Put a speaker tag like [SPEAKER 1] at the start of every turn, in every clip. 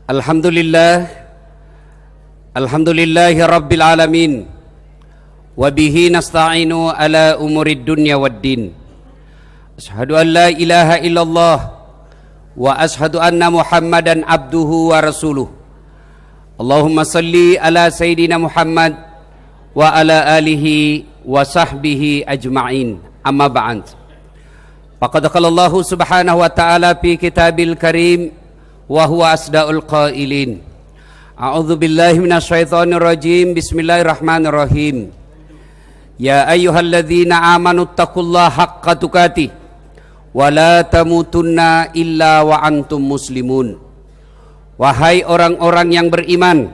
[SPEAKER 1] Alhamdulillah, alhamdulillahi rabbil alamin, wa bihi nasta'inu ala umurid dunya waddin. Ashhadu an la ilaha illallah wa ashhadu anna Muhammadan abduhu wa rasuluh. Allahumma salli ala sayyidina Muhammad wa ala alihi wa sahbihi ajma'in. Amma ba'd. Faqad qala Allah subhanahu wa ta'ala fi kitabil karim wa huwa asdaqul qailin. A'udzu billahi minasyaitonir rajim. Bismillahirrahmanirrahim. Ya ayyuhalladzina amanu taqullaha haqqa tuqatih wa la tamutunna illa wa antum muslimun. Wahai orang-orang yang beriman,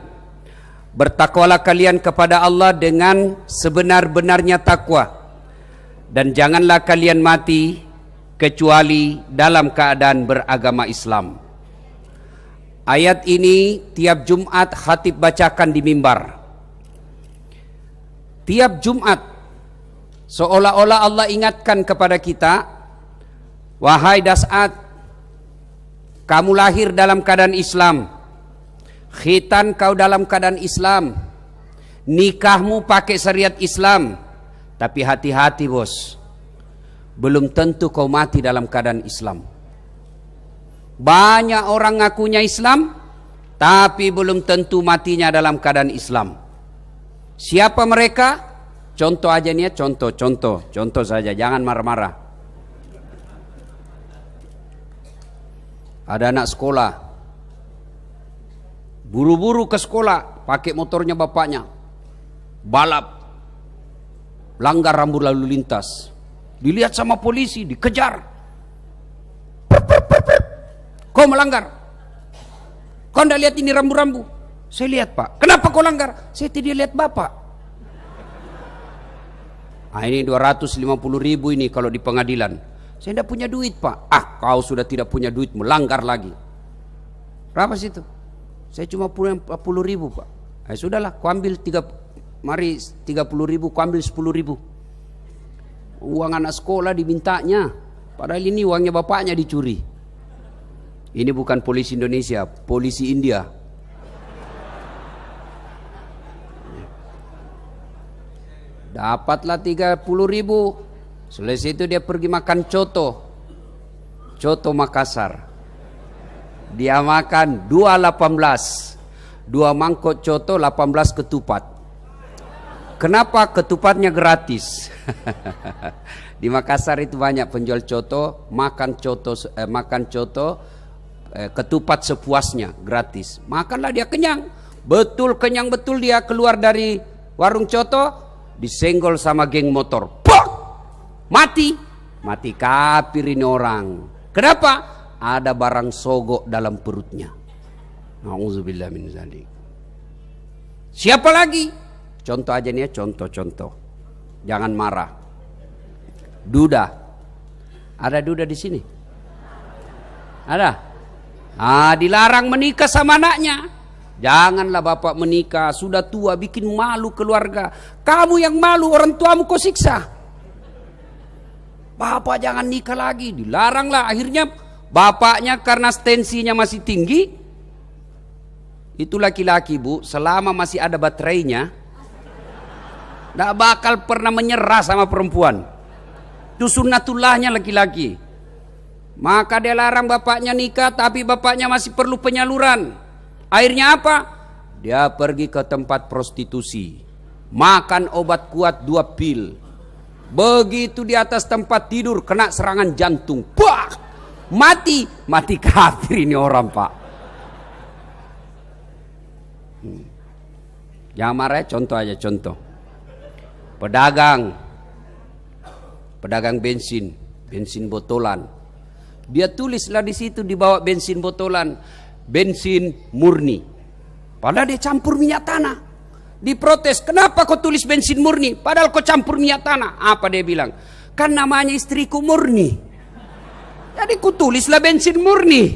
[SPEAKER 1] bertakwalah kalian kepada Allah dengan sebenar-benarnya takwa, dan janganlah kalian mati kecuali dalam keadaan beragama Islam. Ayat ini tiap Jumat khatib bacakan di mimbar. Tiap Jumat seolah-olah Allah ingatkan kepada kita, wahai Das'at, kamu lahir dalam keadaan Islam, khitan kau dalam keadaan Islam, nikahmu pakai syariat Islam, tapi hati-hati bos, belum tentu kau mati dalam keadaan Islam. Banyak orang ngakunya Islam, tapi belum tentu matinya dalam keadaan Islam. Siapa mereka? Contoh aja nih ya, contoh saja, jangan marah-marah. Ada anak sekolah, buru-buru ke sekolah, pakai motornya bapaknya, balap, langgar rambu lalu lintas, dilihat sama polisi, dikejar. Kau melanggar. Kau tidak lihat ini rambu-rambu? Saya lihat pak. Kenapa kau langgar? Saya tidak lihat bapak. Nah, ini 250.000 ini kalau di pengadilan. Saya tidak punya duit pak. Ah, kau sudah tidak punya duit, melanggar lagi. Berapa situ? Saya cuma punya 40.000 pak. Sudahlah, kau ambil 30.000, kau ambil 10.000. Uang anak sekolah dimintanya. Padahal ini uangnya bapaknya dicuri. Ini bukan polisi Indonesia, polisi India. Dapatlah 30.000. Selesai itu dia pergi makan coto Makassar. Dia makan 2.18, 2 mangkok coto, 18 ketupat. Kenapa? Ketupatnya gratis. Di Makassar itu banyak penjual coto, makan coto, ketupat sepuasnya, gratis. Makanlah dia kenyang, kenyang betul dia keluar dari warung coto, disenggol sama geng motor, pok! Mati kafir ini orang. Kenapa? Ada barang sogok dalam perutnya. Nauzubillah min dzalik. Siapa lagi? Contoh aja nih ya, contoh. Jangan marah. Duda. Ada duda di sini? Ada? Dilarang menikah sama anaknya. Janganlah bapak menikah, sudah tua, bikin malu keluarga. Kamu yang malu, orang tuamu kau siksa. Bapak jangan nikah lagi, dilaranglah. Akhirnya bapaknya karena tensinya masih tinggi. Itu laki-laki bu, selama masih ada baterainya, tidak bakal pernah menyerah sama perempuan. Itu sunnatullahnya laki-laki. Maka dia larang bapaknya nikah, tapi bapaknya masih perlu penyaluran. Akhirnya apa? Dia pergi ke tempat prostitusi, makan obat kuat 2 pil. Begitu di atas tempat tidur kena serangan jantung, bah! Mati kafir ini orang pak. Jangan marah ya, contoh aja, contoh. Pedagang bensin botolan. Dia tulislah di situ, dibawa bensin botolan, bensin murni. Padahal dia campur minyak tanah. Diprotes, kenapa kau tulis bensin murni? Padahal kau campur minyak tanah. Apa dia bilang? Kan namanya istriku Murni. Jadi ku tulislah bensin murni.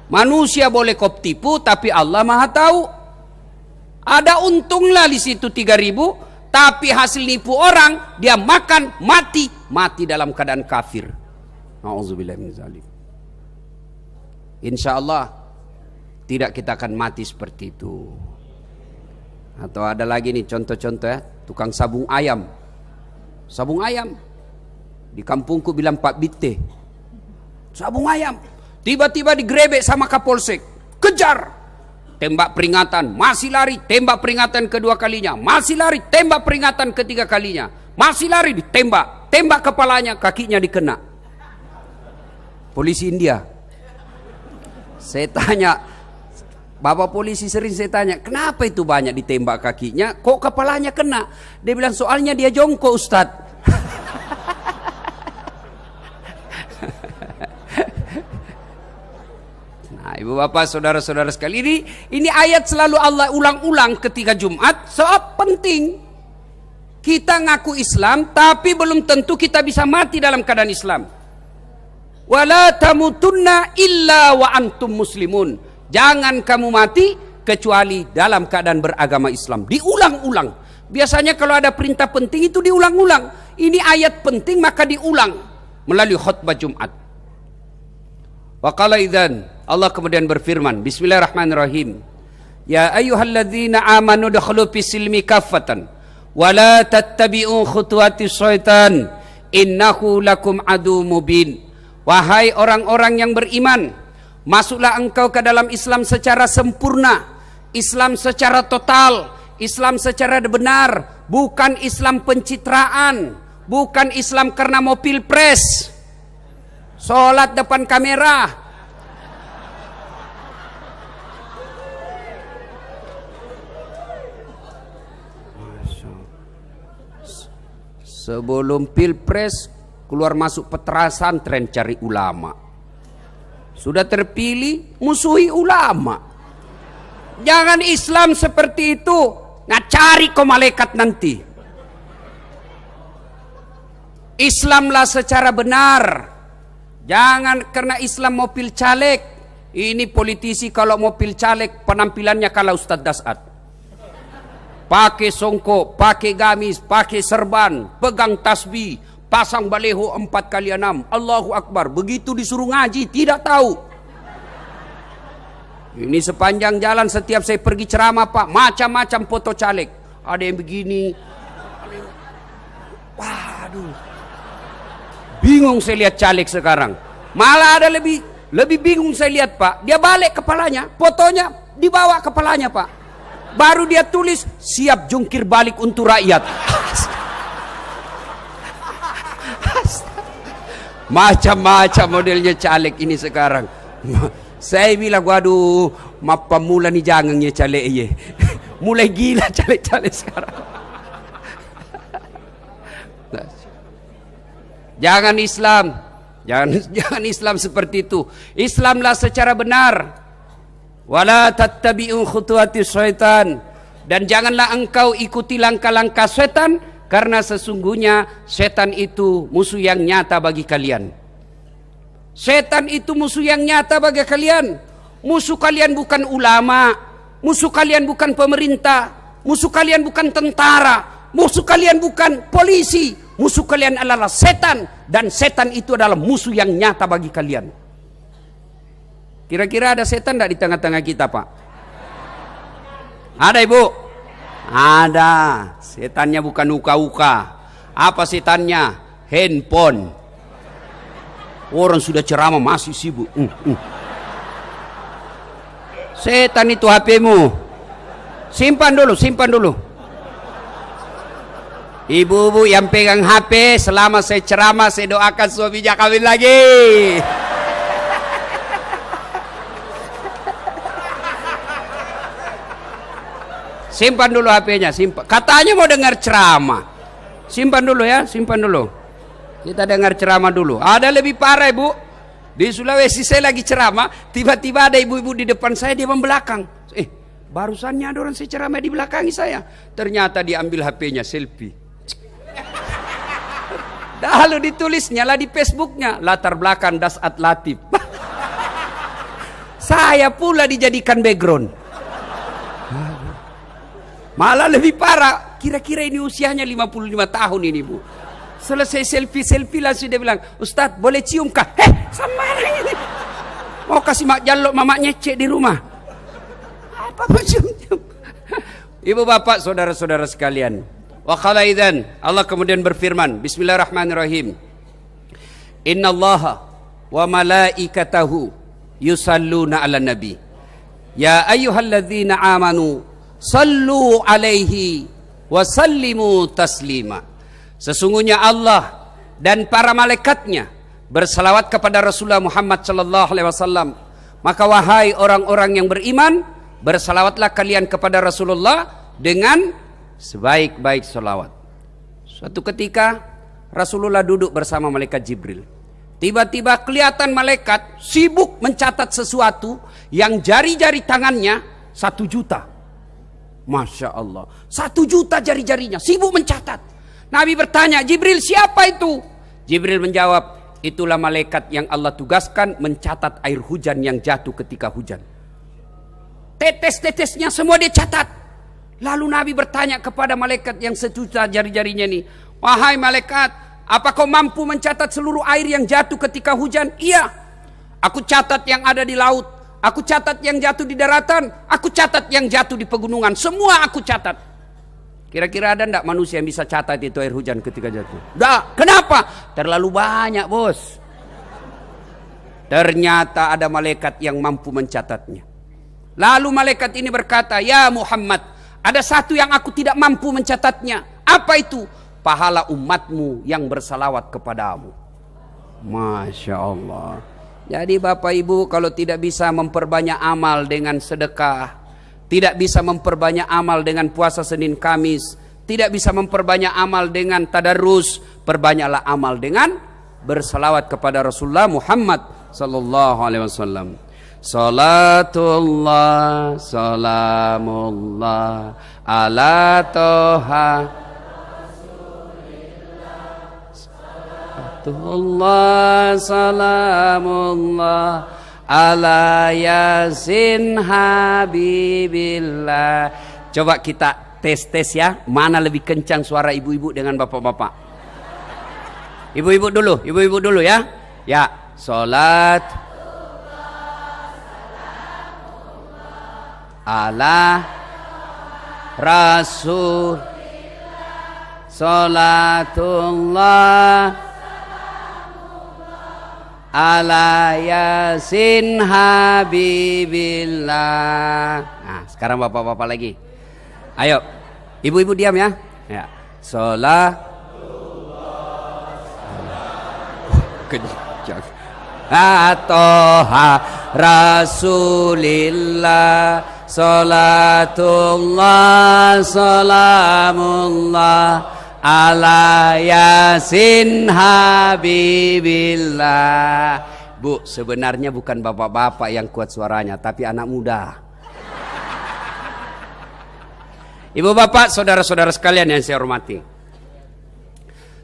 [SPEAKER 1] Manusia boleh kau tipu, tapi Allah Maha tahu. Ada untunglah di situ 3.000, tapi hasil nipu orang, dia makan mati dalam keadaan kafir. Nauzubillah min dzalik. Insyaallah tidak kita akan mati seperti itu. Atau ada lagi nih contoh-contoh ya, tukang sabung ayam. Sabung ayam. Di kampungku bilang Pak Bitte. Sabung ayam. Tiba-tiba digrebek sama Kapolsek. Kejar. Tembak peringatan, masih lari, tembak peringatan kedua kalinya, masih lari, tembak peringatan ketiga kalinya, masih lari, ditembak, tembak kepalanya, kakinya dikena. Polisi India. Saya tanya, Bapak polisi sering saya tanya, kenapa itu banyak ditembak kakinya, kok kepalanya kena? Dia bilang, soalnya dia jongkok, Ustadz. Nah, ibu bapak saudara-saudara sekali, ini ayat selalu Allah ulang-ulang ketika Jumat. Sebab penting kita ngaku Islam, tapi belum tentu kita bisa mati dalam keadaan Islam. Wala tamutunna illa wa antum muslimun. Jangan kamu mati kecuali dalam keadaan beragama Islam. Diulang-ulang. Biasanya kalau ada perintah penting itu diulang-ulang. Ini ayat penting maka diulang melalui khutbah Jumat. Wa qala idzan, Allah kemudian berfirman, bismillahirrahmanirrahim. Ya ayyuhalladzina amanu dakhulu fis silmi kaffatan wa la tattabi'u khutuwatis syaitan innahu lakum adu mubin. Wahai orang-orang yang beriman, masuklah engkau ke dalam Islam secara sempurna, Islam secara total, Islam secara benar, bukan Islam pencitraan, bukan Islam karena mau pilpres. Sholat depan kamera. Sebelum pilpres keluar masuk pesantren cari ulama. Sudah terpilih musuhi ulama. Jangan Islam seperti itu. Ngacari kau malaikat nanti. Islamlah secara benar. Jangan karena Islam mau pil caleg. Ini politisi kalau mau pil caleg penampilannya kalah Ustadz Das'ad. Pakai songkok, pakai gamis, pakai serban, pegang tasbih, pasang baleho 4x6, Allahu Akbar. Begitu disuruh ngaji tidak tahu. Ini sepanjang jalan setiap saya pergi ceramah Pak, macam-macam foto caleg. Ada yang begini. Waduh. Bingung saya lihat caleg sekarang. Malah ada lebih bingung saya lihat Pak. Dia balik kepalanya, fotonya dibawa kepalanya Pak. Baru dia tulis siap jungkir balik untuk rakyat. Macam-macam modelnya caleg ini sekarang. Saya bilang waduh, mapa mula nih jangannya caleg ye. Mulai gila caleg-caleg sekarang. Jangan Islam, jangan Islam seperti itu. Islamlah secara benar. Wala tattabi'u khutuwatis syaitan, dan janganlah engkau ikuti langkah-langkah setan, karena sesungguhnya setan itu musuh yang nyata bagi kalian. Setan itu musuh yang nyata bagi kalian. Musuh kalian bukan ulama, musuh kalian bukan pemerintah, musuh kalian bukan tentara, musuh kalian bukan polisi. Musuh kalian adalah setan, dan setan itu adalah musuh yang nyata bagi kalian. Kira-kira ada setan tidak di tengah-tengah kita Pak? Ada Ibu? Ada. Setannya bukan uka-uka. Apa setannya? Handphone. Orang sudah ceramah masih sibuk. Setan itu HP-mu. Simpan dulu, simpan dulu. Ibu-ibu yang pegang HP, selama saya ceramah saya doakan suaminya kawin lagi. Simpan dulu HP-nya, simpan. Katanya mau dengar ceramah. Simpan dulu ya, simpan dulu. Kita dengar ceramah dulu. Ada lebih parah Ibu. Di Sulawesi saya lagi ceramah, tiba-tiba ada ibu-ibu di depan saya, dia membelakang. Barusannya ada orang saya ceramah di belakangi saya. Ternyata diambil HP-nya, selfie. Lalu ditulisnya lah di Facebooknya, latar belakang Das'ad Latif. Saya pula dijadikan background. Malah lebih parah. Kira-kira ini usianya 55 tahun ini Bu. Selesai selfie langsung dia bilang, Ustadz boleh cium kah? Sama ini. Mau kasih mak jalok mamak nyecek di rumah. Papa cium-cium. Ibu bapak, saudara-saudara sekalian. Wa qala idzan, Allah kemudian berfirman, bismillahirrahmanirrahim. Innallaha wa malaikatahu yusalluna 'alan nabi. Ya ayyuhalladzina amanu sallu 'alaihi wa sallimu taslima. Sesungguhnya Allah dan para malaikatnya bersalawat kepada Rasulullah Muhammad sallallahu alaihi wasallam. Maka wahai orang-orang yang beriman, bersalawatlah kalian kepada Rasulullah dengan sebaik-baik salawat. Suatu ketika Rasulullah duduk bersama malaikat Jibril. Tiba-tiba kelihatan malaikat sibuk mencatat sesuatu yang jari-jari tangannya 1 juta. Masya Allah, 1 juta jari-jarinya sibuk mencatat. Nabi bertanya, Jibril, siapa itu? Jibril menjawab, itulah malaikat yang Allah tugaskan mencatat air hujan yang jatuh ketika hujan. Tetes-tetesnya semua dia catat. Lalu Nabi bertanya kepada malaikat yang 1 juta jari-jarinya ini, wahai malaikat, apa kau mampu mencatat seluruh air yang jatuh ketika hujan? Iya. Aku catat yang ada di laut, aku catat yang jatuh di daratan, aku catat yang jatuh di pegunungan, semua aku catat. Kira-kira ada enggak manusia yang bisa catat itu air hujan ketika jatuh? Enggak. Kenapa? Terlalu banyak, bos. Ternyata ada malaikat yang mampu mencatatnya. Lalu malaikat ini berkata, ya Muhammad, ada satu yang aku tidak mampu mencatatnya. Apa itu? Pahala umatmu yang bersalawat kepadamu. Masya Allah. Jadi Bapak Ibu, kalau tidak bisa memperbanyak amal dengan sedekah, tidak bisa memperbanyak amal dengan puasa Senin Kamis, tidak bisa memperbanyak amal dengan tadarus, perbanyaklah amal dengan bersalawat kepada Rasulullah Muhammad sallallahu alaihi wasallam. Salatullah salamullah ala toha salatullah salamullah ala yasin habibillah. Coba kita tes ya, mana lebih kencang suara ibu-ibu dengan bapak-bapak. Ibu-ibu dulu ya. Ya, salat ala rasul salatullah ala yasin habibillah. Nah, sekarang bapak-bapak lagi. Ayo, ibu-ibu diam ya. Ya, sholat. Kencang. Atoha Rasulillah, sholatullah, salamullah ala yasin habibillah. Bu, sebenarnya bukan bapak-bapak yang kuat suaranya, tapi anak muda. Ibu bapak, saudara-saudara sekalian yang saya hormati,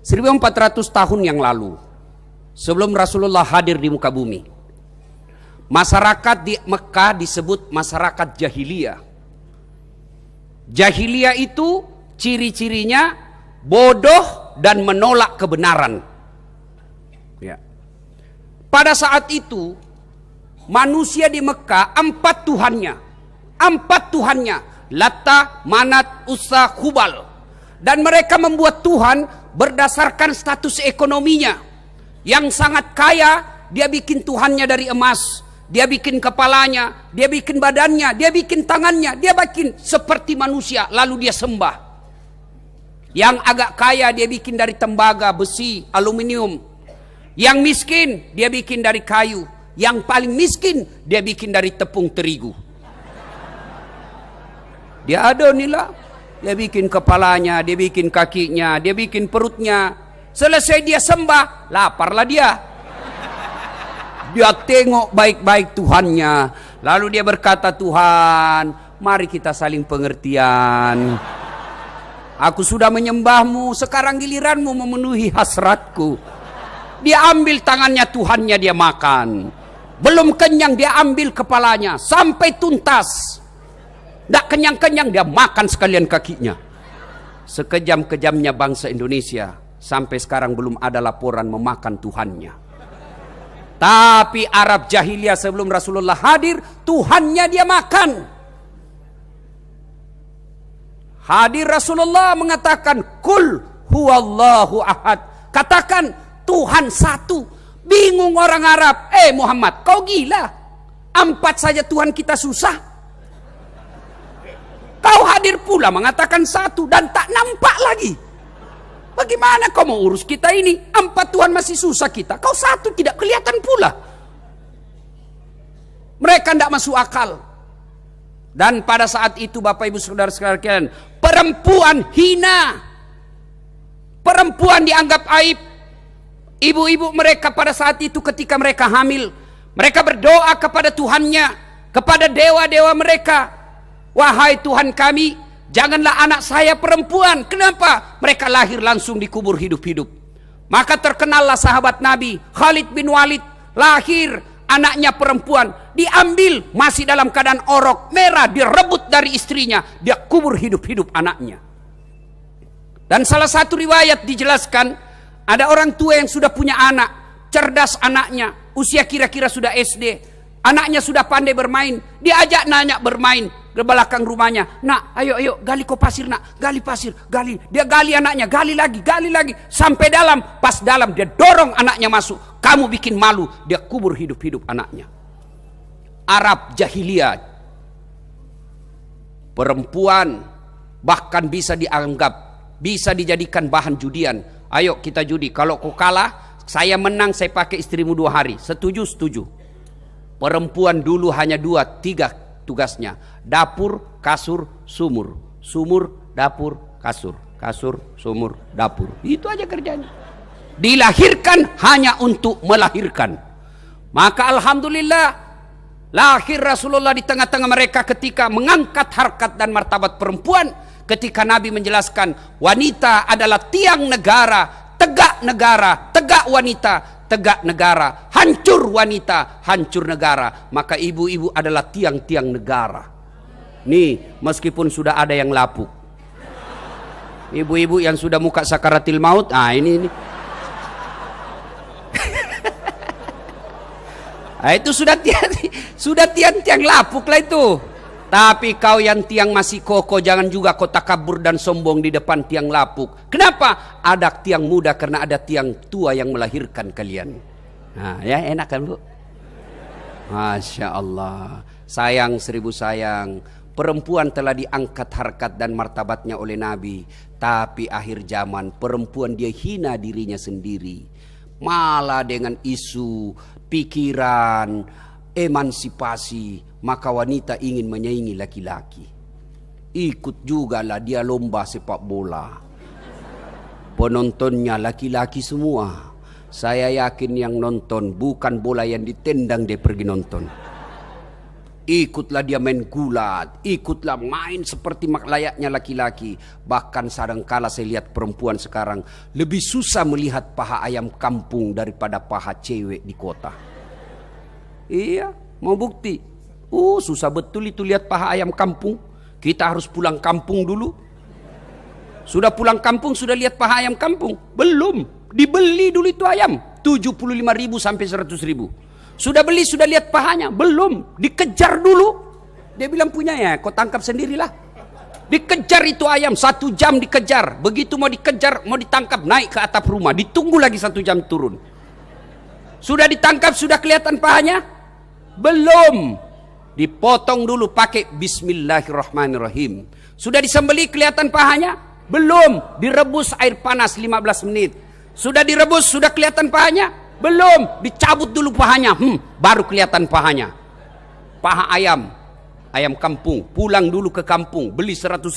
[SPEAKER 1] 1400 tahun yang lalu, sebelum Rasulullah hadir di muka bumi, masyarakat di Mekah disebut masyarakat jahiliyah. Jahiliyah itu ciri-cirinya bodoh dan menolak kebenaran. Ya. Pada saat itu manusia di Mekah 4 Tuhannya, Lata, Manat, Uzza, Hubal. Dan mereka membuat Tuhan berdasarkan status ekonominya. Yang sangat kaya, dia bikin Tuhannya dari emas, dia bikin kepalanya, dia bikin badannya, dia bikin tangannya, dia bikin seperti manusia, lalu dia sembah. Yang agak kaya dia bikin dari tembaga, besi, aluminium. Yang miskin dia bikin dari kayu. Yang paling miskin dia bikin dari tepung terigu. Dia ada inilah, dia bikin kepalanya, dia bikin kakinya, dia bikin perutnya. Selesai dia sembah, laparlah dia. Dia tengok baik-baik Tuhannya, lalu dia berkata, Tuhan, mari kita saling pengertian. Aku sudah menyembahmu, sekarang giliranmu memenuhi hasratku. Dia ambil tangannya Tuhannya, dia makan. Belum kenyang dia ambil kepalanya sampai tuntas. Tidak kenyang-kenyang dia makan sekalian kakinya. Sekejam-kejamnya bangsa Indonesia, sampai sekarang belum ada laporan memakan Tuhannya. Tapi Arab jahiliyah sebelum Rasulullah hadir, Tuhannya dia makan. Hadir Rasulullah mengatakan, Kul huwallahu ahad. Katakan Tuhan satu. Bingung orang Arab. Muhammad, kau gila. 4 saja Tuhan kita susah. Kau hadir pula mengatakan satu dan tak nampak lagi. Bagaimana kau mau urus kita ini? 4 Tuhan masih susah kita. Kau satu tidak kelihatan pula. Mereka tidak masuk akal. Dan pada saat itu Bapak Ibu Saudara sekalian, perempuan hina. Perempuan dianggap aib. Ibu-ibu mereka pada saat itu ketika mereka hamil, mereka berdoa kepada Tuhannya, kepada dewa-dewa mereka. Wahai Tuhan kami, janganlah anak saya perempuan. Kenapa? Mereka lahir langsung dikubur hidup-hidup. Maka terkenallah sahabat Nabi Khalid bin Walid, lahir anaknya perempuan, diambil masih dalam keadaan orok merah, direbut dari istrinya, dia kubur hidup-hidup anaknya. Dan salah satu riwayat dijelaskan, ada orang tua yang sudah punya anak, cerdas anaknya, usia kira-kira sudah SD, anaknya sudah pandai bermain, diajak nanya bermain ke belakang rumahnya. Nak, ayo gali kau pasir nak, gali pasir, gali. Dia gali anaknya, gali lagi, sampai dalam. Pas dalam dia dorong anaknya masuk. Kamu bikin malu, dia kubur hidup-hidup anaknya. Arab jahiliyah, perempuan bahkan bisa dianggap, bisa dijadikan bahan judian. Ayo kita judi, kalau kau kalah, saya menang, saya pakai istrimu 2 hari. Setuju? Setuju. Perempuan dulu hanya 2-3 tugasnya. Dapur, kasur, sumur. Sumur, dapur, kasur. Kasur, sumur, dapur. Itu aja kerjanya. Dilahirkan hanya untuk melahirkan. Maka alhamdulillah, lahir Rasulullah di tengah-tengah mereka ketika mengangkat harkat dan martabat perempuan. Ketika Nabi menjelaskan wanita adalah tiang negara, tegak negara, tegak wanita, tegak negara, hancur wanita, hancur negara. Maka ibu-ibu adalah tiang-tiang negara. Nih, meskipun sudah ada yang lapuk, ibu-ibu yang sudah muka sakaratil maut, ini. Itu sudah tiang-tiang lapuk lah itu. Tapi kau yang tiang masih kokoh, jangan juga kau takabur dan sombong di depan tiang lapuk. Kenapa? Ada tiang muda karena ada tiang tua yang melahirkan kalian. Nah, ya enak kan Bu? Masya Allah. Sayang 1000 sayang. Perempuan telah diangkat harkat dan martabatnya oleh Nabi. Tapi akhir zaman perempuan dia hina dirinya sendiri. Malah dengan isu, pikiran, emansipasi, maka wanita ingin menyaingi laki-laki. Ikut jugalah dia lomba sepak bola. Penontonnya laki-laki semua. Saya yakin yang nonton bukan bola yang ditendang dia pergi nonton. Ikutlah dia main gulat, ikutlah main seperti layaknya laki-laki. Bahkan kadangkala saya lihat perempuan sekarang lebih susah melihat paha ayam kampung daripada paha cewek di kota. Iya, mau bukti. Susah betul itu lihat paha ayam kampung. Kita harus pulang kampung dulu. Sudah pulang kampung sudah lihat paha ayam kampung? Belum. Dibeli dulu itu ayam 75.000 sampai 100.000. Sudah beli, sudah lihat pahanya? Belum. Dikejar dulu. Dia bilang punyanya, kau tangkap sendirilah. Dikejar itu ayam 1 jam dikejar. Begitu mau dikejar, mau ditangkap, naik ke atap rumah. Ditunggu lagi 1 jam turun. Sudah ditangkap, sudah kelihatan pahanya? Belum. Dipotong dulu pakai bismillahirrahmanirrahim. Sudah disembeli kelihatan pahanya? Belum. Direbus air panas 15 menit. Sudah direbus, sudah kelihatan pahanya? Belum. Dicabut dulu pahanya. Baru kelihatan pahanya. Paha ayam. Ayam kampung. Pulang dulu ke kampung. Beli 100.000.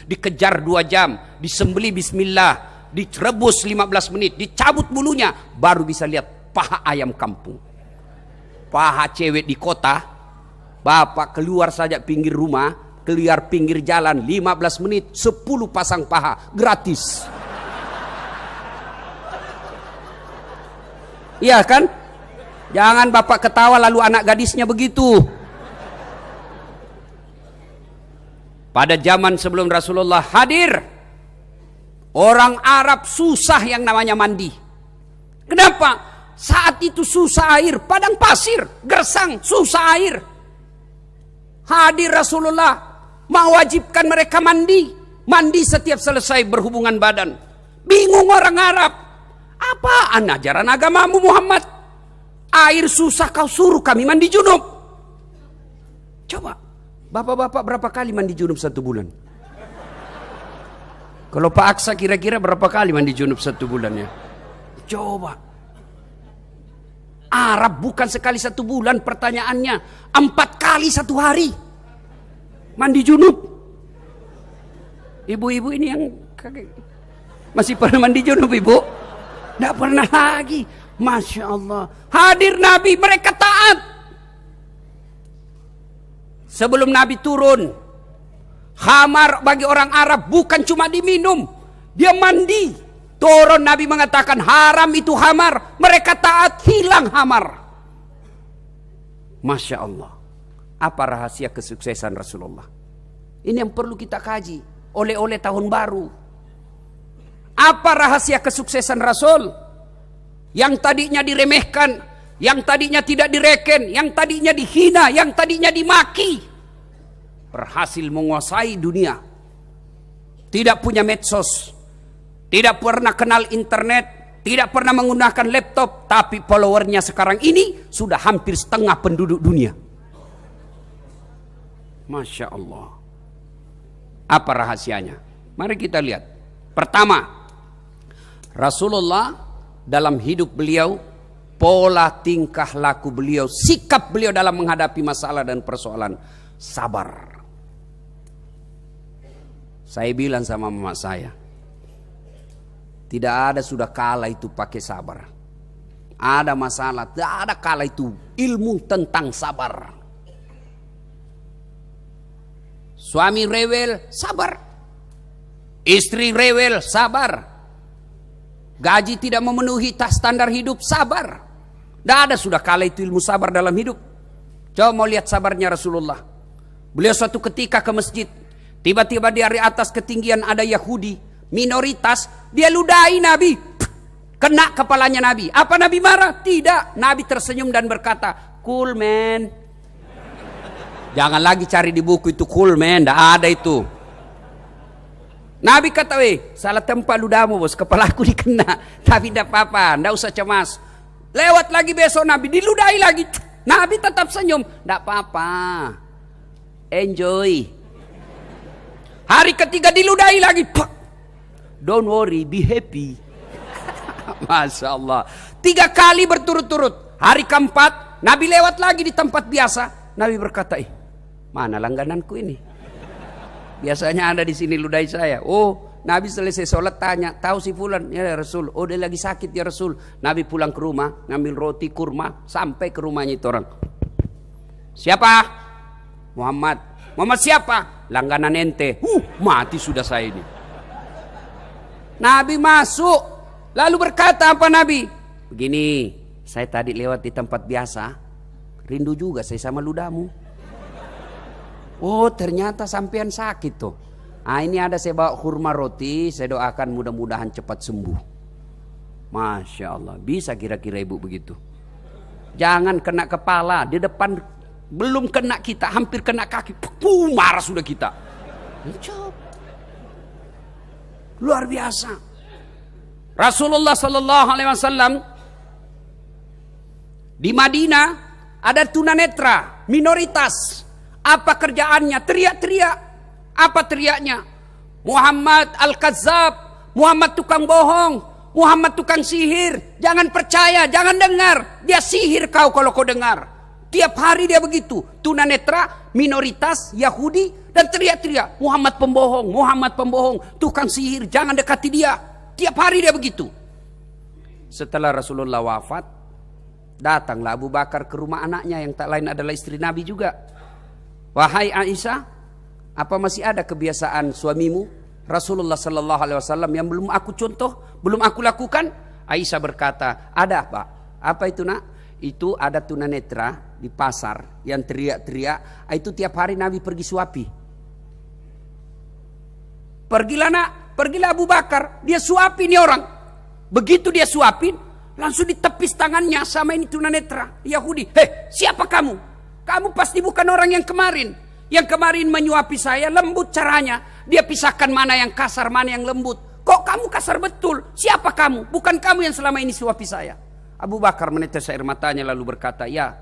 [SPEAKER 1] Dikejar 2 jam. Disembeli bismillah. Direbus 15 menit. Dicabut bulunya. Baru bisa lihat paha ayam kampung. Paha cewek di kota. Bapak keluar saja pinggir rumah, keluar pinggir jalan 15 menit 10 pasang paha gratis. Iya kan? Jangan bapak ketawa lalu anak gadisnya begitu. Pada zaman sebelum Rasulullah hadir, orang Arab susah yang namanya mandi. Kenapa? Saat itu susah air, padang pasir, gersang, susah air. Hadir Rasulullah mewajibkan mereka mandi. Mandi setiap selesai berhubungan badan. Bingung orang Arab. Apaan ajaran agamamu Muhammad? Air susah kau suruh kami mandi junub. Coba, bapak-bapak berapa kali mandi junub 1 bulan? Kalau Pak Aksa kira-kira berapa kali mandi junub 1 bulan ya? Coba. Arab bukan sekali 1 bulan, pertanyaannya 4 kali 1 hari mandi junub. Ibu-ibu ini yang masih pernah mandi junub ibu? Tidak pernah lagi. Masya Allah. Hadir Nabi, mereka taat. Sebelum Nabi turun, khamar bagi orang Arab bukan cuma diminum, dia mandi. Turun Nabi mengatakan haram itu khamar, mereka taat, hilang khamar. Masya Allah. Apa rahasia kesuksesan Rasulullah? Ini yang perlu kita kaji. Oleh-oleh tahun baru. Apa rahasia kesuksesan Rasul? Yang tadinya diremehkan, yang tadinya tidak direken, yang tadinya dihina, yang tadinya dimaki, berhasil menguasai dunia. Tidak punya medsos, tidak pernah kenal internet, tidak pernah menggunakan laptop, tapi followernya sekarang ini sudah hampir setengah penduduk dunia. Masya Allah. Apa rahasianya? Mari kita lihat. Pertama, Rasulullah dalam hidup beliau, pola tingkah laku beliau, sikap beliau dalam menghadapi masalah dan persoalan, sabar. Saya bilang sama mama saya, tidak ada sudah kala itu pakai sabar. Ada masalah, tidak ada kala itu ilmu tentang sabar. Suami rewel, sabar. Istri rewel, sabar. Gaji tidak memenuhi standar hidup, sabar. Tidak ada sudah kala itu ilmu sabar dalam hidup. Coba mau lihat sabarnya Rasulullah. Beliau suatu ketika ke masjid. Tiba-tiba dari atas ketinggian ada Yahudi, minoritas. Dia ludahi Nabi. Kena kepalanya Nabi. Apa Nabi marah? Tidak. Nabi tersenyum dan berkata, cool man. Jangan lagi cari di buku itu cool man, tidak ada itu. Nabi kata, salah tempat ludahmu bos, kepalaku dikena. Tapi tidak apa-apa, tidak usah cemas. Lewat lagi besok Nabi, diludahi lagi. Nabi tetap senyum, tidak apa-apa. Enjoy. Hari ketiga diludahi lagi. Don't worry, be happy. Masya Allah. 3 kali berturut-turut. Hari keempat, Nabi lewat lagi di tempat biasa. Nabi berkata, mana langgananku ini? Biasanya ada di sini ludahi saya. Oh, Nabi selesai sholat tanya, tahu si fulan? Ya Rasul. Oh, dia lagi sakit ya Rasul. Nabi pulang ke rumah, ngambil roti kurma, sampai ke rumahnya itu orang. Siapa? Muhammad. Muhammad siapa? Langganan ente. Mati sudah saya ini. Nabi masuk, lalu berkata apa Nabi? Begini, saya tadi lewat di tempat biasa, rindu juga saya sama ludahmu. Oh, ternyata sampean sakit tuh. Ini ada saya bawa kurma roti, saya doakan mudah-mudahan cepat sembuh. Masya Allah, bisa kira-kira ibu begitu. Jangan kena kepala, di depan belum kena kita, hampir kena kaki, marah sudah kita. Luar biasa. Rasulullah Sallallahu Alaihi Wasallam di Madinah ada tunanetra, minoritas. Apa kerjaannya? Teriak-teriak. Apa teriaknya? Muhammad Al-Kazzab, Muhammad tukang bohong, Muhammad tukang sihir. Jangan percaya, jangan dengar. Dia sihir kau kalau kau dengar. Tiap hari dia begitu. Tunanetra, minoritas, Yahudi, dan teriak-teriak. Muhammad pembohong, Muhammad pembohong, tukang sihir, jangan dekati dia. Tiap hari dia begitu. Setelah Rasulullah wafat, datanglah Abu Bakar ke rumah anaknya yang tak lain adalah istri Nabi juga. Wahai Aisyah, apa masih ada kebiasaan suamimu Rasulullah Sallallahu Alaihi Wasallam yang belum aku contoh, belum aku lakukan? Aisyah berkata, ada Pak. Apa itu nak? Itu ada tunanetra di pasar yang teriak-teriak. Itu tiap hari Nabi pergi suapi. Pergilah nak, pergilah Abu Bakar, dia suapin nih orang. Begitu dia suapin, langsung ditepis tangannya sama ini tunanetra Yahudi. Hei, siapa kamu? Kamu pasti bukan orang yang kemarin. Yang kemarin menyuapi saya lembut caranya. Dia pisahkan mana yang kasar, mana yang lembut. Kok kamu kasar betul? Siapa kamu? Bukan kamu yang selama ini suapi saya. Abu Bakar menetes air matanya lalu berkata, ya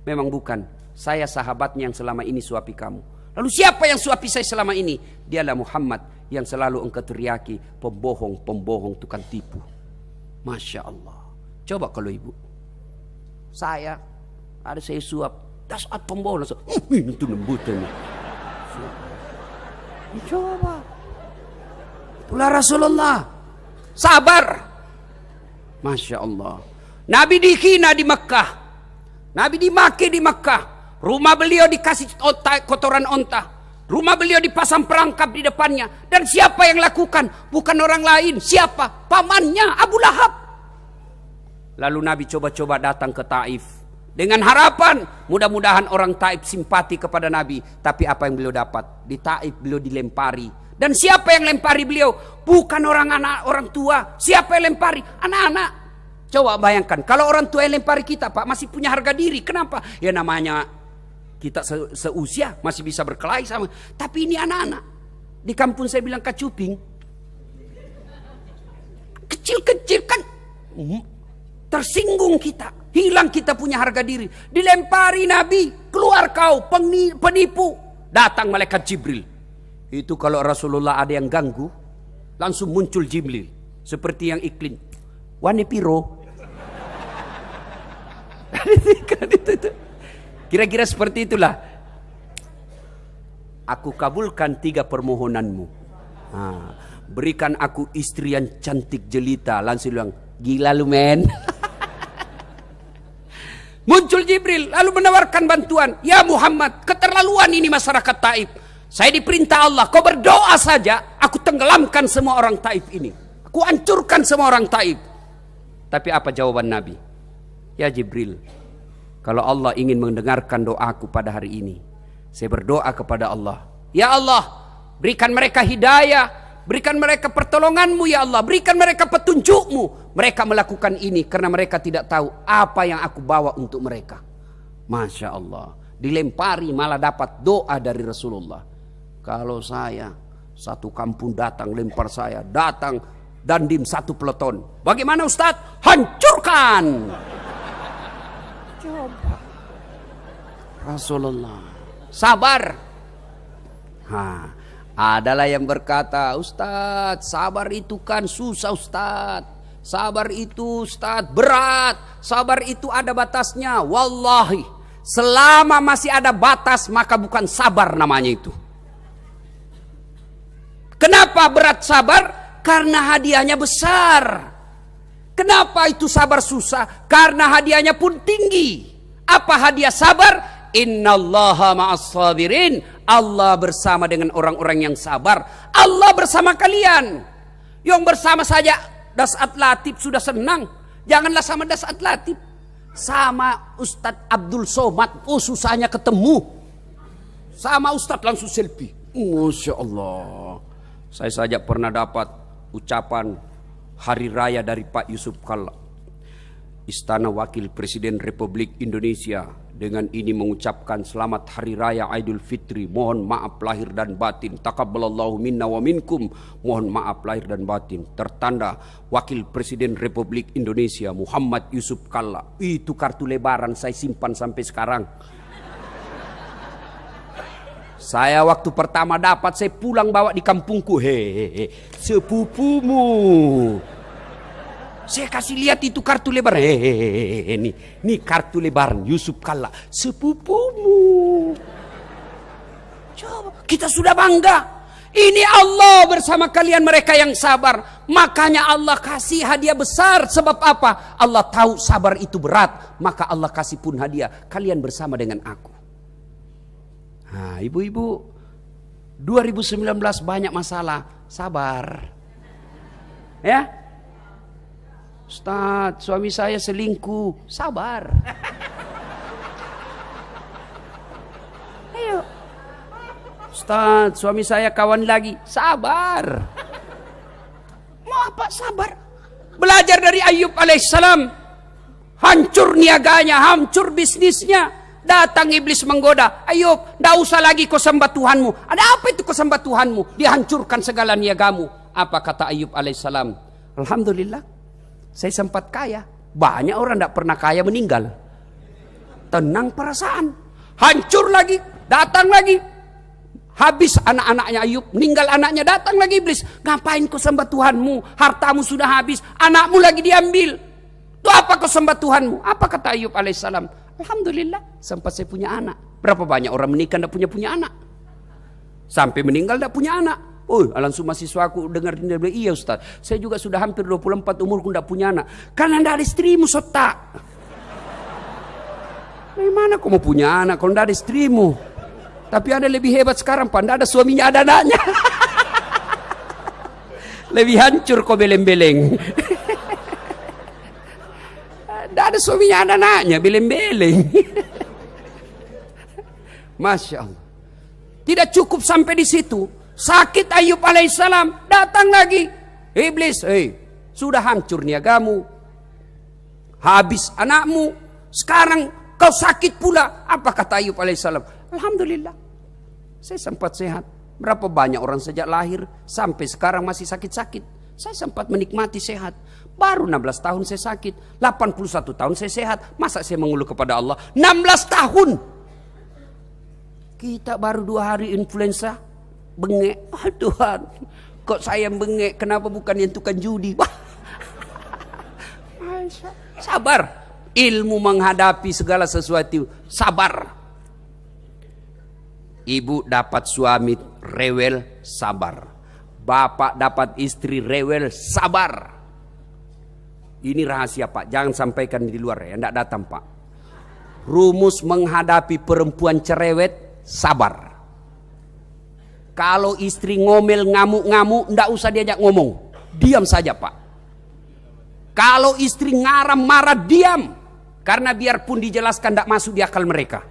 [SPEAKER 1] memang bukan. Saya sahabatnya yang selama ini suapi kamu. Lalu siapa yang suapi saya selama ini? Dialah Muhammad yang selalu engkau teriaki, pembohong, pembohong, tukang tipu. Masya Allah. Coba kalau ibu, saya suap. Dasar pembohong langsung, itu lembutnya. Coba. Itulah Rasulullah. Sabar. Masya Allah. Nabi dihina di Mekah. Nabi dimaki di Mekah. Rumah beliau dikasih kotoran onta. Rumah beliau dipasang perangkap di depannya. Dan siapa yang lakukan? Bukan orang lain. Siapa? Pamannya Abu Lahab. Lalu Nabi coba-coba datang ke Taif. Dengan harapan mudah-mudahan orang Taif simpati kepada Nabi. Tapi apa yang beliau dapat? Di Taif beliau dilempari. Dan siapa yang lempari beliau? Bukan orang tua. Siapa yang lempari? Anak-anak. Coba bayangkan. Kalau orang tua yang lempari kita, Pak, masih punya harga diri. Kenapa? Ya namanya kita seusia. Masih bisa berkelahi sama. Tapi ini anak-anak. Di kampung saya bilang kacuping. Kecil-kecil kan. Tersinggung kita. Hilang kita punya harga diri. Dilempari Nabi. Keluar kau penipu. Datang malaikat Jibril. Itu kalau Rasulullah ada yang ganggu. Langsung muncul Jibril. Seperti yang iklim. Wani piro. Kira-kira seperti itulah. Aku kabulkan 3 permohonanmu. Berikan aku istri yang cantik jelita. Langsung bilang, gila lu men. Muncul Jibril lalu menawarkan bantuan. Ya Muhammad, keterlaluan ini masyarakat Taif. Saya diperintah Allah, kau berdoa saja, aku tenggelamkan semua orang Taif ini. Aku hancurkan semua orang Taif. Tapi apa jawaban Nabi? Ya Jibril, kalau Allah ingin mendengarkan doaku pada hari ini, saya berdoa kepada Allah. Ya Allah, berikan mereka hidayah. Berikan mereka pertolonganmu ya Allah. Berikan mereka petunjukmu. Mereka melakukan ini karena mereka tidak tahu apa yang aku bawa untuk mereka. Masya Allah. Dilempari malah dapat doa dari Rasulullah. Kalau saya, satu kampung datang lempar saya. Datang dandim 1 peleton. Bagaimana Ustadz? Hancurkan. Coba. Rasulullah. Sabar. Adalah yang berkata, Ustadz, sabar itu kan susah Ustadz. Sabar itu Ustadz berat. Sabar itu ada batasnya. Wallahi, selama masih ada batas maka bukan sabar namanya itu. Kenapa berat sabar? Karena hadiahnya besar. Kenapa itu sabar susah? Karena hadiahnya pun tinggi. Apa hadiah sabar? Innallaha ma'as sabirin. Allah bersama dengan orang-orang yang sabar. Allah bersama kalian. Yang bersama saja Dasat Latif sudah senang. Janganlah sama Dasat Latif. Sama Ustadz Abdul Somad. Oh susahnya ketemu. Sama Ustadz langsung selfie. Masya Allah. Saya saja pernah dapat ucapan hari raya dari Pak Yusuf Kalla. Istana Wakil Presiden Republik Indonesia dengan ini mengucapkan selamat Hari Raya Idul Fitri. Mohon maaf lahir dan batin. Taqabbalallahu minna wa minkum. Mohon maaf lahir dan batin. Tertanda Wakil Presiden Republik Indonesia Muhammad Yusuf Kalla. Itu kartu lebaran saya simpan sampai sekarang. Saya waktu pertama dapat saya pulang bawa di kampungku. Hehehe, sepupumu. Saya kasih lihat itu kartu lebaran. Hehehe, nih kartu lebaran Yusuf Kalla, sepupumu. Coba, kita sudah bangga. Ini Allah bersama kalian mereka yang sabar. Makanya Allah kasih hadiah besar. Sebab apa? Allah tahu sabar itu berat. Maka Allah kasih pun hadiah. Kalian bersama dengan aku. Nah, ibu-ibu, 2019 banyak masalah. Sabar. Ya. Ustadz, suami saya selingkuh. Sabar. Ayo. Ustadz, suami saya kawan lagi. Sabar. Mau apa? Sabar. Belajar dari Ayub alaihissalam. Hancur niaganya, hancur bisnisnya. Datang iblis menggoda. Ayub, tidak usah lagi kau sembah Tuhanmu. Ada apa itu kau sembah Tuhanmu? Dihancurkan segala niagamu. Apa kata Ayub alaihissalam? Alhamdulillah, saya sempat kaya. Banyak orang tidak pernah kaya meninggal. Tenang perasaan. Hancur lagi. Datang lagi. Habis anak-anaknya Ayub. Meninggal anaknya. Datang lagi iblis. Ngapain kau sembah Tuhanmu? Hartamu sudah habis. Anakmu lagi diambil. Itu apa kau sembah Tuhanmu? Apa kata Ayub alaihissalam? Alhamdulillah, sempat saya punya anak. Berapa banyak orang menikah tidak punya anak? Sampai meninggal tidak punya anak. Oh, langsung mahasiswaku dengar dia bilang, iya Ustaz, saya juga sudah hampir 24 umurku tidak punya anak. Karena tidak ada istrimu, Sota. Bagaimana kau mau punya anak kalau tidak ada istrimu? Tapi ada lebih hebat sekarang, Pak. Tidak ada suaminya, ada anaknya. Lebih hancur kau beleng-beleng. Tidak ada suaminya, ada anaknya, beleng-beleng. Masya Allah. Tidak cukup sampai di situ. Sakit Ayub alaihissalam. Datang lagi. Iblis, sudah hancur niagamu. Habis anakmu. Sekarang kau sakit pula. Apa kata Ayub alaihissalam? Alhamdulillah, saya sempat sehat. Berapa banyak orang sejak lahir sampai sekarang masih sakit-sakit. Saya sempat menikmati sehat. Baru 16 tahun saya sakit. 81 tahun saya sehat. Masa saya mengeluh kepada Allah? 16 tahun. Kita baru 2 hari influenza. Bengek. Tuhan, kok saya bengek? Kenapa bukan yang tukang judi? Sabar. Ilmu menghadapi segala sesuatu. Sabar. Ibu dapat suami rewel, sabar. Bapak dapat istri rewel, sabar. Ini rahasia Pak, jangan sampaikan di luar ya, tidak datang Pak. Rumus menghadapi perempuan cerewet, sabar. Kalau istri ngomel, ngamuk-ngamuk, tidak usah diajak ngomong, diam saja Pak. Kalau istri ngaram, marah, diam. Karena biarpun dijelaskan tidak masuk di akal mereka.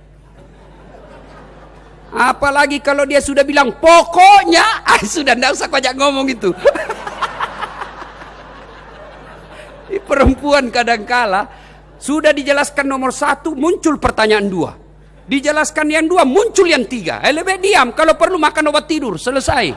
[SPEAKER 1] Apalagi kalau dia sudah bilang pokoknya, sudah tidak usah banyak ngomong itu. Perempuan kadangkala sudah dijelaskan nomor 1, muncul pertanyaan 2. Dijelaskan yang 2, muncul yang 3. Lebih diam, kalau perlu makan obat tidur, selesai.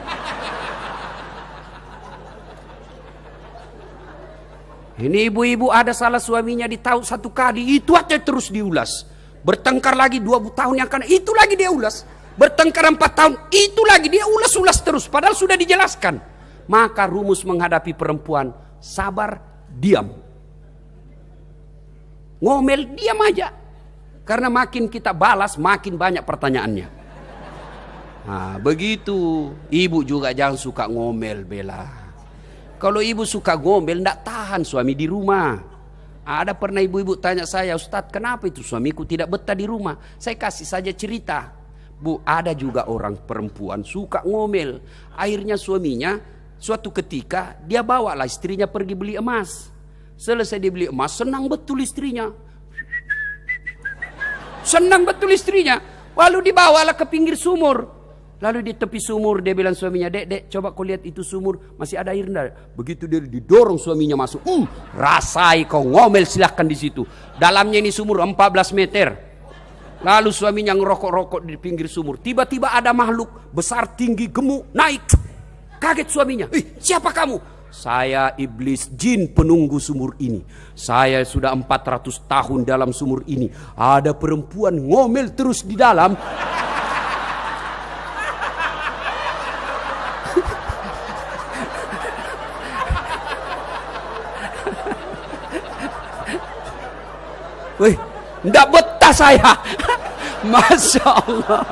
[SPEAKER 1] Ini ibu-ibu ada salah suaminya ditahu 1 kali, itu aja terus diulas. Bertengkar lagi 2 tahun yang akan, itu lagi dia ulas. Bertengkar 4 tahun, itu lagi dia ulas-ulas terus. Padahal sudah dijelaskan. Maka rumus menghadapi perempuan, sabar, diam. Ngomel, diam aja. Karena makin kita balas, makin banyak pertanyaannya. Nah, begitu. Ibu juga jangan suka ngomel, Bella. Kalau ibu suka ngomel, tidak tahan suami di rumah. Ada pernah ibu-ibu tanya saya, Ustadz, kenapa itu suamiku tidak betah di rumah? Saya kasih saja cerita. Bu, ada juga orang perempuan suka ngomel. Akhirnya suaminya suatu ketika dia bawalah istrinya pergi beli emas. Selesai dia beli emas, senang betul istrinya. Senang betul istrinya. Lalu dibawalah ke pinggir sumur. Lalu di tepi sumur dia bilang suaminya, dek, coba kau lihat itu sumur, masih ada air enggak? Begitu dia didorong suaminya masuk. Rasai kau ngomel, silahkan di situ. Dalamnya ini sumur 14 meter. Lalu suaminya ngerokok-rokok di pinggir sumur. Tiba-tiba ada makhluk besar, tinggi, gemuk, naik. Kaget suaminya. Siapa kamu? Saya iblis jin penunggu sumur ini. Saya sudah 400 tahun dalam sumur ini. Ada perempuan ngomel terus di dalam. Wih, ndak betah saya. Masya Allah.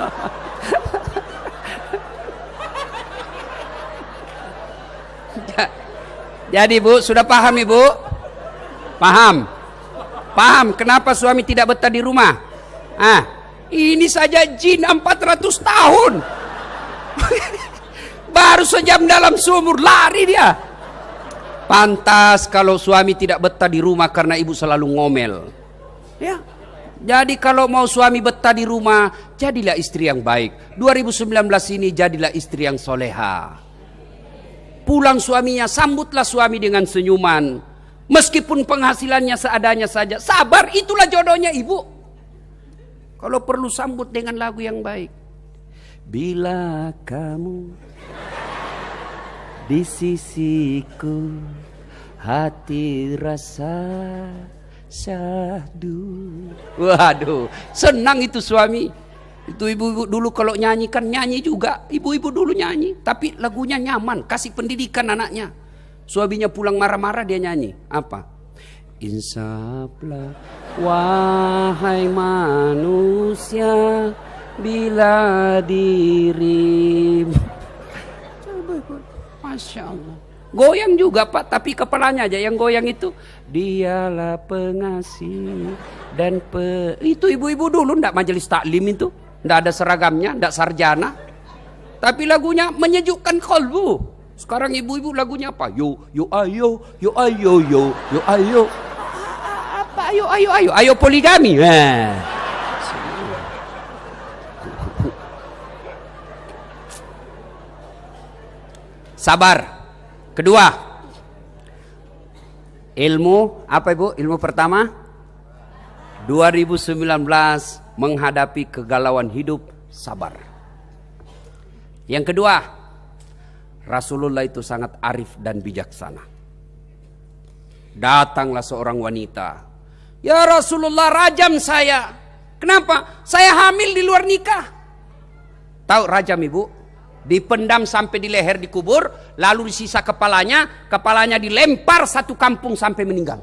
[SPEAKER 1] Jadi Bu, sudah paham Ibu? Paham? Paham kenapa suami tidak betah di rumah? Ini saja jin 400 tahun. Baru sejam dalam sumur lari dia. Pantas kalau suami tidak betah di rumah karena ibu selalu ngomel. Ya. Jadi kalau mau suami betah di rumah, jadilah istri yang baik. 2019 ini jadilah istri yang soleha. Pulang suaminya, sambutlah suami dengan senyuman. Meskipun penghasilannya seadanya saja, sabar, itulah jodohnya ibu. Kalau perlu sambut dengan lagu yang baik. Bila kamu di sisiku, hati rasa syahdu. Waduh, senang itu suami. Itu ibu-ibu dulu kalau nyanyi kan nyanyi juga. Ibu-ibu dulu nyanyi, tapi lagunya nyaman, kasih pendidikan anaknya. Suaminya pulang marah-marah dia nyanyi. Apa? Insaflah wahai manusia, bila dirimu. Masya Allah. Goyang juga Pak, tapi kepalanya aja yang goyang itu. Dialah pengasih dan itu ibu-ibu dulu ndak majelis taklim itu. Ndak ada seragamnya, ndak sarjana. Tapi lagunya menyejukkan kalbu. Sekarang ibu-ibu lagunya apa? Yo ayo, yo ayo, yo ayo. Apa ayo poligami. Sabar. Kedua, ilmu apa Ibu? Ilmu pertama 2019 menghadapi kegalauan hidup, sabar. Yang kedua, Rasulullah itu sangat arif dan bijaksana. Datanglah seorang wanita. Ya Rasulullah, rajam saya. Kenapa? Saya hamil di luar nikah. Tahu rajam Ibu? Dipendam sampai di leher dikubur, lalu disisa kepalanya dilempar satu kampung sampai meninggal.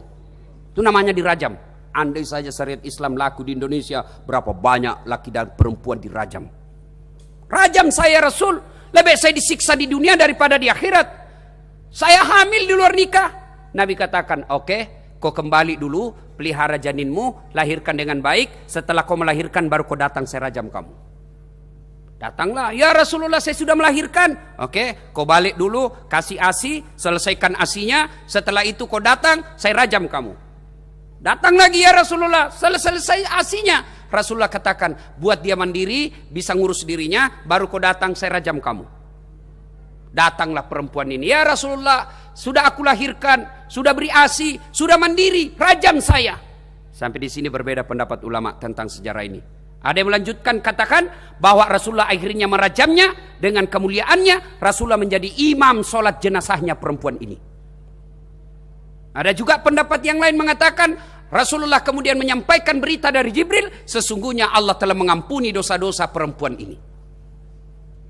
[SPEAKER 1] Itu namanya dirajam. Andai saja syariat Islam laku di Indonesia, berapa banyak laki dan perempuan dirajam. Rajam saya Rasul, lebih saya disiksa di dunia daripada di akhirat. Saya hamil di luar nikah. Nabi katakan, oke, kau kembali dulu, pelihara janinmu, lahirkan dengan baik. Setelah kau melahirkan baru kau datang, saya rajam kamu. Datanglah, ya Rasulullah saya sudah melahirkan. Oke, kau balik dulu, kasih ASI, selesaikan ASInya. Setelah itu kau datang, saya rajam kamu. Datang lagi ya Rasulullah, selesai ASInya. Rasulullah katakan, buat dia mandiri, bisa ngurus dirinya, baru kau datang, saya rajam kamu. Datanglah perempuan ini, ya Rasulullah, sudah aku lahirkan, sudah beri ASI, sudah mandiri, rajam saya. Sampai di sini berbeda pendapat ulama tentang sejarah ini. Ada yang melanjutkan katakan bahwa Rasulullah akhirnya merajamnya dengan kemuliaannya. Rasulullah menjadi imam sholat jenazahnya perempuan ini. Ada juga pendapat yang lain mengatakan Rasulullah kemudian menyampaikan berita dari Jibril, sesungguhnya Allah telah mengampuni dosa-dosa perempuan ini.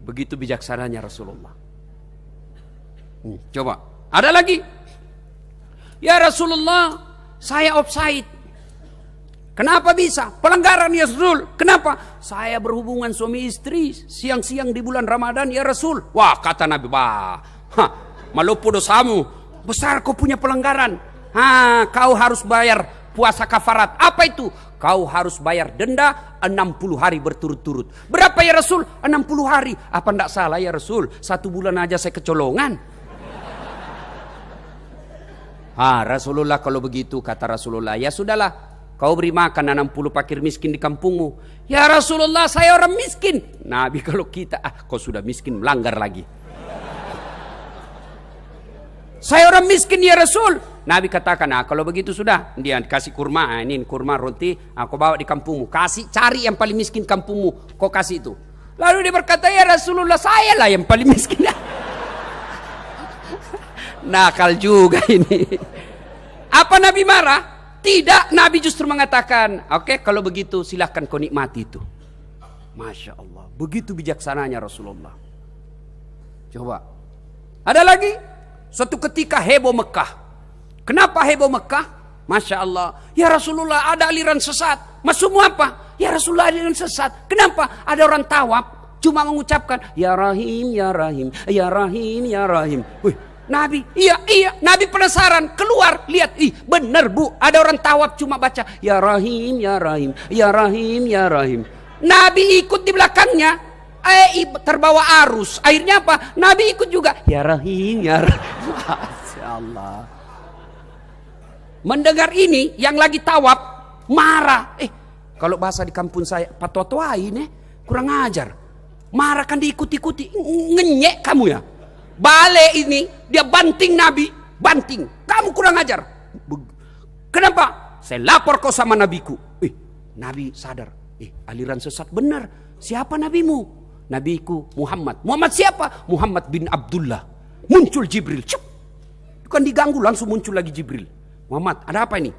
[SPEAKER 1] Begitu bijaksananya Rasulullah. Coba ada lagi. Ya Rasulullah, saya offside. Kenapa bisa? Pelanggaran ya Rasul. Kenapa? Saya berhubungan suami istri siang-siang di bulan Ramadan ya Rasul. Wah, kata Nabi, malupu dosamu. Besar kau punya pelanggaran. Kau harus bayar puasa kafarat. Apa itu? Kau harus bayar denda 60 hari berturut-turut. Berapa ya Rasul? 60 hari. Apa enggak salah ya Rasul? 1 bulan aja saya kecolongan. Rasulullah kalau begitu, kata Rasulullah, ya sudahlah. Kau beri makan 60 fakir miskin di kampungmu. Ya Rasulullah, saya orang miskin. Nabi kalau kita, kau sudah miskin, melanggar lagi. Saya orang miskin ya Rasul. Nabi katakan, kalau begitu sudah. Dia kasih kurma, ini kurma roti, kau bawa di kampungmu. Kasih, cari yang paling miskin kampungmu, kau kasih itu. Lalu dia berkata, ya Rasulullah, saya lah yang paling miskin. Nakal juga ini. Apa Nabi marah? Tidak, Nabi justru mengatakan, oke, kalau begitu silahkan kau nikmati itu. Masya Allah, begitu bijaksananya Rasulullah. Coba, ada lagi. Suatu ketika heboh Mekah. Kenapa heboh Mekah? Masya Allah, ya Rasulullah ada aliran sesat. Maksudmu apa? Ya Rasulullah aliran sesat. Kenapa? Ada orang tawaf cuma mengucapkan, Ya Rahim, Ya Rahim, Ya Rahim, Ya Rahim. Wih, Nabi, iya, Nabi penasaran, keluar, lihat, benar Bu, ada orang tawaf cuma baca, Ya Rahim, Ya Rahim, Ya Rahim, Ya Rahim. Nabi ikut di belakangnya, terbawa arus, akhirnya apa? Nabi ikut juga, Ya Rahim, Ya Rahim. Masya Allah. Mendengar ini, yang lagi tawaf, marah. Kalau bahasa di kampung saya, patwa-twain kurang ajar. Marah kan diikuti-ikuti, ngenyek kamu ya. Balik ini, dia banting Nabi, banting. Kamu kurang ajar. Kenapa? Saya lapor kau sama nabiku. Nabi sadar. aliran sesat benar. Siapa nabimu? Nabiku Muhammad. Muhammad siapa? Muhammad bin Abdullah. Muncul Jibril. Cuk. Bukan diganggu, langsung muncul lagi Jibril. Muhammad, ada apa ini?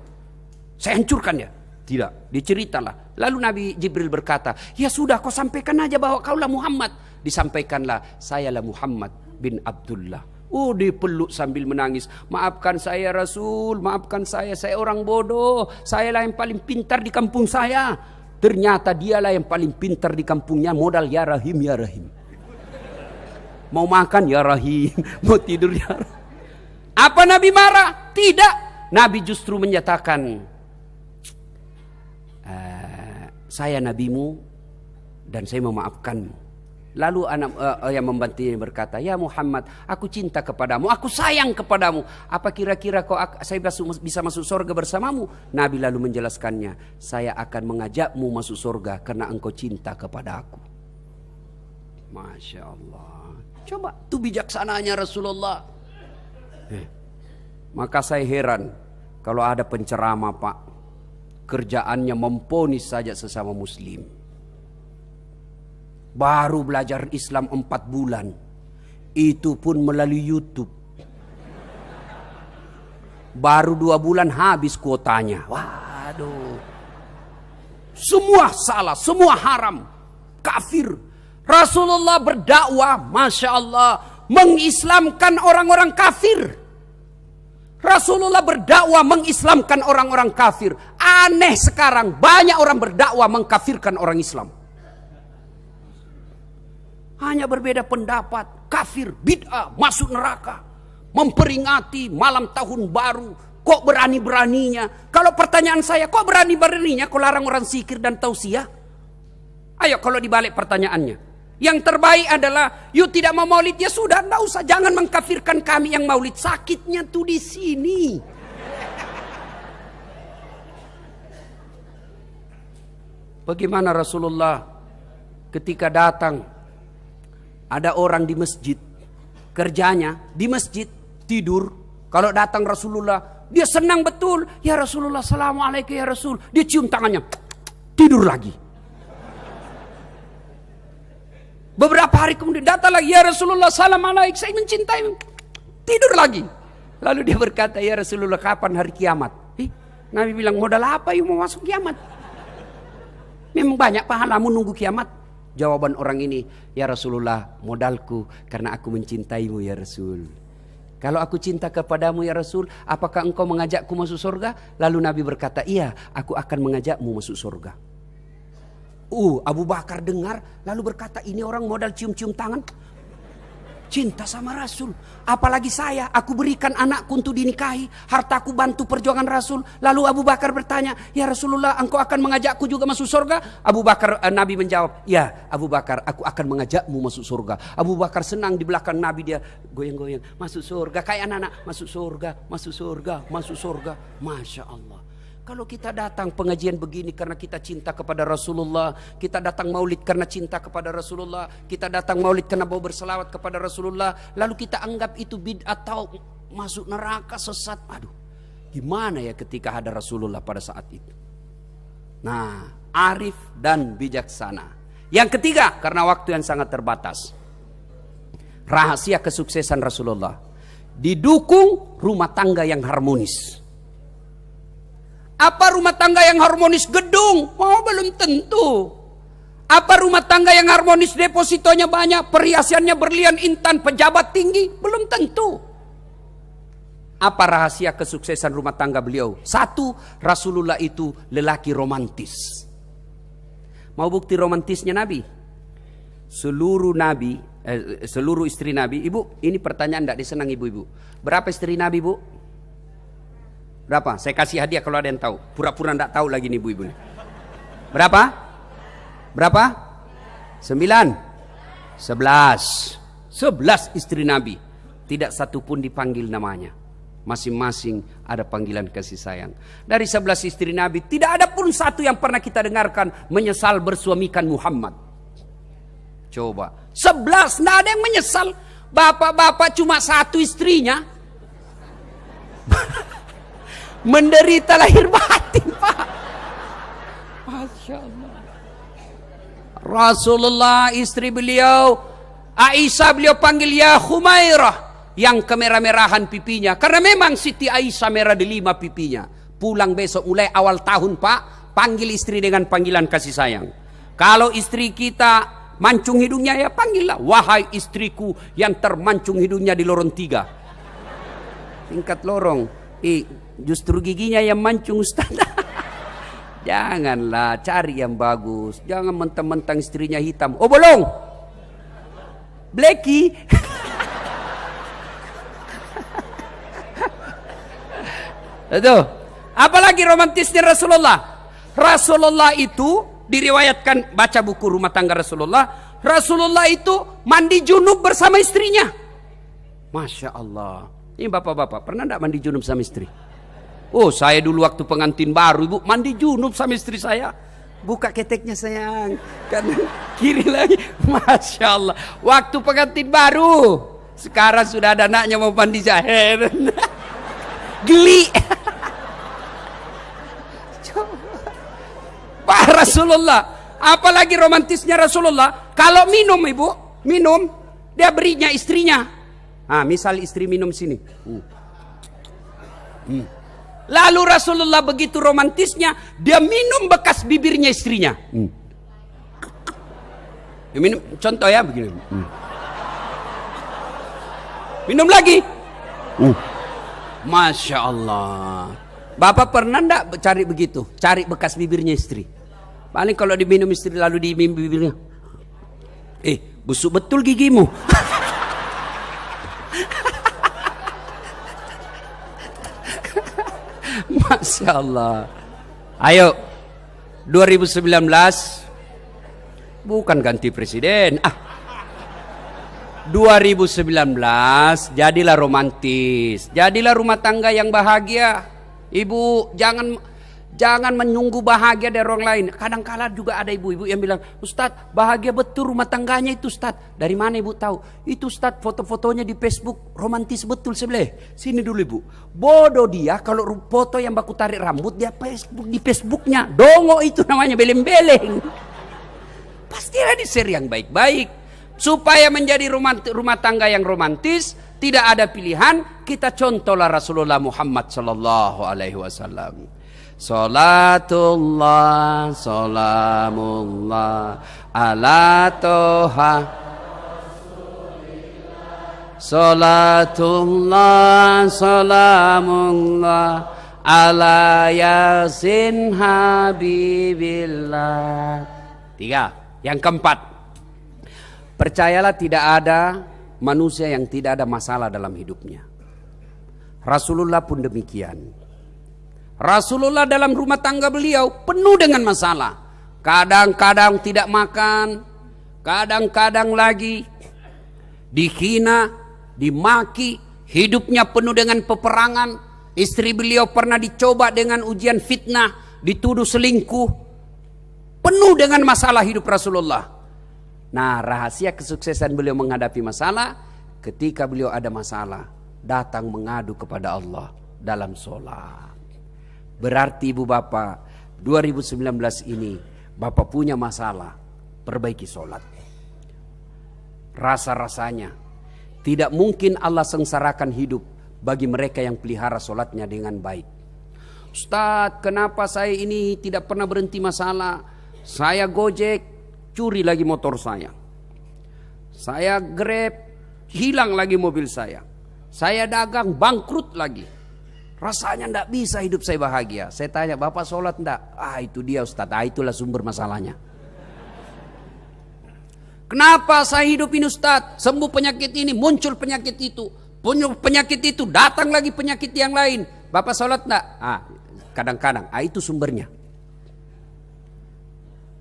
[SPEAKER 1] Saya hancurkan ya. Tidak, diceritalah. Lalu Nabi Jibril berkata, ya sudah kau sampaikan aja bahwa kaulah Muhammad. Disampaikanlah, sayalah Muhammad bin Abdullah. Oh, dipeluk sambil menangis. Maafkan saya Rasul, maafkan saya orang bodoh. Sayalah yang paling pintar di kampung saya. Ternyata dialah yang paling pintar di kampungnya. Modal ya Rahim, ya Rahim. Mau makan ya Rahim, mau tidur ya Rahim. Apa Nabi marah? Tidak. Nabi justru menyatakan, saya nabimu dan saya memaafkanmu. Lalu anak yang membantunya berkata, ya Muhammad, aku cinta kepadamu, aku sayang kepadamu. Apa kira-kira saya bisa masuk surga bersamamu? Nabi lalu menjelaskannya, saya akan mengajakmu masuk surga karena engkau cinta kepada aku. Masya Allah. Coba, itu bijaksananya Rasulullah. Maka saya heran kalau ada penceramah Pak, kerjaannya memponis saja sesama muslim. Baru belajar Islam 4 bulan. Itu pun melalui YouTube. Baru 2 bulan habis kuotanya. Waduh. Semua salah, semua haram. Kafir. Rasulullah berdakwah, Masya Allah, mengislamkan orang-orang kafir. Rasulullah berdakwah mengislamkan orang-orang kafir. Aneh sekarang, banyak orang berdakwah mengkafirkan orang Islam. Hanya berbeda pendapat, kafir, bid'ah, masuk neraka. Memperingati malam tahun baru. Kok berani-beraninya? Kalau pertanyaan saya, kok berani-beraninya kok larang orang zikir dan tausiah? Ayo kalau dibalik pertanyaannya. Yang terbaik adalah, yuk tidak mau maulid, ya sudah, enggak usah. Jangan mengkafirkan kami yang maulid. Sakitnya tuh di sini. Bagaimana Rasulullah ketika datang, ada orang di masjid, kerjanya di masjid, tidur. Kalau datang Rasulullah, dia senang betul. Ya Rasulullah, assalamualaikum ya Rasul. Dia cium tangannya, tidur lagi. Beberapa hari kemudian datang lagi, ya Rasulullah, assalamualaikum, saya mencintaimu. Tidur lagi. Lalu dia berkata, ya Rasulullah, kapan hari kiamat? Nabi bilang, modal apa you mau masuk kiamat? Memang banyak pahalamu nunggu kiamat. Jawaban orang ini, ya Rasulullah, modalku karena aku mencintaimu ya Rasul. Kalau aku cinta kepadamu ya Rasul, apakah engkau mengajakku masuk surga? Lalu Nabi berkata, iya, aku akan mengajakmu masuk surga. Abu Bakar dengar, lalu berkata, ini orang modal cium-cium tangan. Cinta sama Rasul. Apalagi saya, aku berikan anakku untuk dinikahi. Hartaku bantu perjuangan Rasul. Lalu Abu Bakar bertanya, ya Rasulullah, engkau akan mengajakku juga masuk surga? Nabi menjawab, ya Abu Bakar, aku akan mengajakmu masuk surga. Abu Bakar senang di belakang Nabi, dia goyang-goyang. Masuk surga, kayak anak-anak. Masuk surga, masuk surga, masuk surga. Masya Allah. Kalau kita datang pengajian begini karena kita cinta kepada Rasulullah, kita datang maulid karena cinta kepada Rasulullah, kita datang maulid karena mau berselawat kepada Rasulullah, lalu kita anggap itu bid'ah atau masuk neraka, sesat. Aduh, gimana ya ketika ada Rasulullah pada saat itu? Nah, arif dan bijaksana. Yang ketiga, karena waktu yang sangat terbatas, rahasia kesuksesan Rasulullah didukung rumah tangga yang harmonis. Apa rumah tangga yang harmonis? Gedung? Oh, belum tentu. Apa rumah tangga yang harmonis? Depositonya banyak, perhiasannya berlian intan, pejabat tinggi? Belum tentu. Apa rahasia kesuksesan rumah tangga beliau? 1, Rasulullah itu lelaki romantis. Mau bukti romantisnya Nabi? Seluruh istri Nabi. Ibu, ini pertanyaan tidak disenang ibu-ibu. Berapa istri Nabi, Bu? Berapa? Saya kasih hadiah kalau ada yang tahu. Pura-pura tidak tahu lagi nih ibu-ibu nih. Berapa? Berapa? 9? 11 istri Nabi. Tidak satu pun dipanggil namanya. Masing-masing ada panggilan kasih sayang. Dari 11 istri Nabi, tidak ada pun satu yang pernah kita dengarkan menyesal bersuamikan Muhammad. Coba, 11, tidak ada yang menyesal. Bapak-bapak cuma 1 istrinya. Menderita lahir batin, Pak. Masya Allah. Rasulullah istri beliau Aisyah beliau panggil ya Humairah, yang kemerah-merahan pipinya. Karena memang Siti Aisyah merah delima pipinya. Pulang besok mulai awal tahun Pak, panggil istri dengan panggilan kasih sayang. Kalau istri kita mancung hidungnya ya panggillah, wahai istriku yang termancung hidungnya di lorong 3. Tingkat lorong, justru giginya yang mancung Ustaz. Janganlah, cari yang bagus. Jangan mentang-mentang istrinya hitam. Oh bolong, Blacky. Itu. Apalagi romantisnya Rasulullah. Rasulullah itu diriwayatkan, baca buku rumah tangga Rasulullah. Rasulullah itu mandi junub bersama istrinya. Masya Allah. Ini bapak-bapak pernah enggak mandi junub sama istri? Oh, saya dulu waktu pengantin baru, ibu mandi junub sama istri saya. Buka keteknya sayang, kanan kiri lagi. Masya Allah. Waktu pengantin baru. Sekarang sudah ada anaknya mau mandi jahir. Geli. Pak Rasulullah, apalagi romantisnya Rasulullah. Kalau minum ibu, minum, dia berinya istrinya. Misal istri minum sini. Lalu Rasulullah begitu romantisnya, dia minum bekas bibirnya istrinya. Dia minum, contoh ya begini. Minum lagi. Masya Allah. Bapak pernah enggak cari begitu? Cari bekas bibirnya istri. Paling kalau diminum istri lalu diminum bibirnya. Busuk betul gigimu. Masya Allah. Ayo 2019 bukan ganti presiden. 2019 jadilah romantis, jadilah rumah tangga yang bahagia. Ibu jangan menunggu bahagia dari orang lain. Kadang-kala juga ada ibu-ibu yang bilang, Ustadz bahagia betul rumah tangganya itu Ustadz. Dari mana ibu tahu? Itu Ustadz foto-fotonya di Facebook romantis betul sebelah. Sini dulu ibu. Bodoh dia kalau foto yang baku tarik rambut dia Facebook di Facebooknya. Dongo itu namanya, beleng-beleng. Pastilah di-share yang baik-baik. Supaya menjadi rumah tangga yang romantis, tidak ada pilihan, kita contohlah Rasulullah Muhammad sallallahu alaihi wasallam. Salatullah salamullah ala toha. Salatullah salamullah ala yasin habibillah. 3. Yang keempat, percayalah tidak ada manusia yang tidak ada masalah dalam hidupnya. Rasulullah pun demikian. Rasulullah dalam rumah tangga beliau penuh dengan masalah. Kadang-kadang tidak makan, kadang-kadang lagi dihina, dimaki, hidupnya penuh dengan peperangan. Istri beliau pernah dicoba dengan ujian fitnah, dituduh selingkuh. Penuh dengan masalah hidup Rasulullah. Nah, rahasia kesuksesan beliau menghadapi masalah, ketika beliau ada masalah, datang mengadu kepada Allah dalam sholat. Berarti ibu bapak, 2019 ini bapak punya masalah, perbaiki sholat. Rasa-rasanya tidak mungkin Allah sengsarakan hidup bagi mereka yang pelihara sholatnya dengan baik. Ustadz, kenapa saya ini tidak pernah berhenti masalah? Saya Gojek, curi lagi motor saya. Saya Grab, hilang lagi mobil saya. Saya dagang, bangkrut lagi. Rasanya tidak bisa hidup saya bahagia. Saya tanya, bapak sholat tidak? Itu dia Ustadz, itulah sumber masalahnya. Kenapa saya hidup ini Ustadz? Sembuh penyakit ini, muncul penyakit itu. Penyakit itu, datang lagi penyakit yang lain. Bapak sholat tidak? Kadang-kadang, itu sumbernya.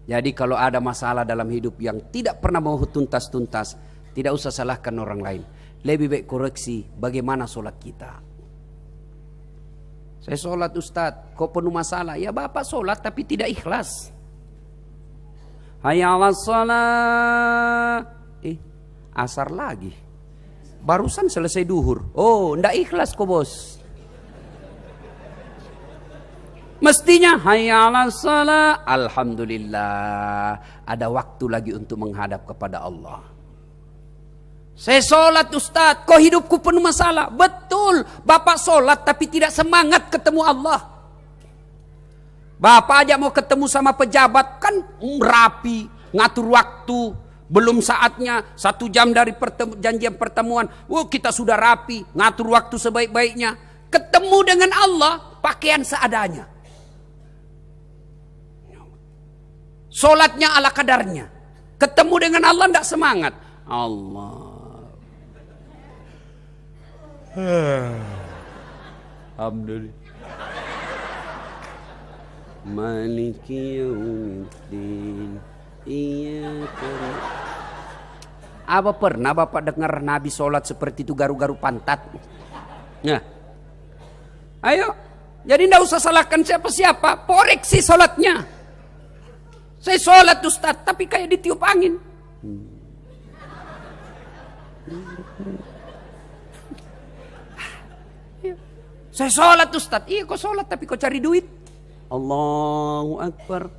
[SPEAKER 1] Jadi kalau ada masalah dalam hidup yang tidak pernah mau tuntas-tuntas, tidak usah salahkan orang lain. Lebih baik koreksi bagaimana sholat kita. Saya sholat Ustadz, kok penuh masalah? Ya bapak sholat tapi tidak ikhlas. Hayya 'alas shalah. Asar lagi. Barusan selesai duhur. Oh, ndak ikhlas kok bos. Mestinya hayya 'alas shalah, alhamdulillah, ada waktu lagi untuk menghadap kepada Allah. Saya sholat Ustaz, kok hidupku penuh masalah? Betul, Bapak sholat tapi tidak semangat ketemu Allah. Bapak aja mau ketemu sama pejabat kan rapi, ngatur waktu, belum saatnya 1 jam dari janjian pertemuan, kita sudah rapi, ngatur waktu sebaik-baiknya. Ketemu dengan Allah, pakaian seadanya. Sholatnya ala kadarnya. Ketemu dengan Allah tidak semangat. Allah. Alhamdulillah. Maliki yaumiddin. Iyyaka. Apa pernah Bapak dengar Nabi sholat seperti itu garu-garu pantat? Nah. Ayo. Jadi tidak usah salahkan siapa-siapa. Koreksi sholatnya. Saya sholat Ustaz, tapi kayak ditiup angin. Saya sholat Ustaz, iya kok sholat tapi kok cari duit. Allahu Akbar.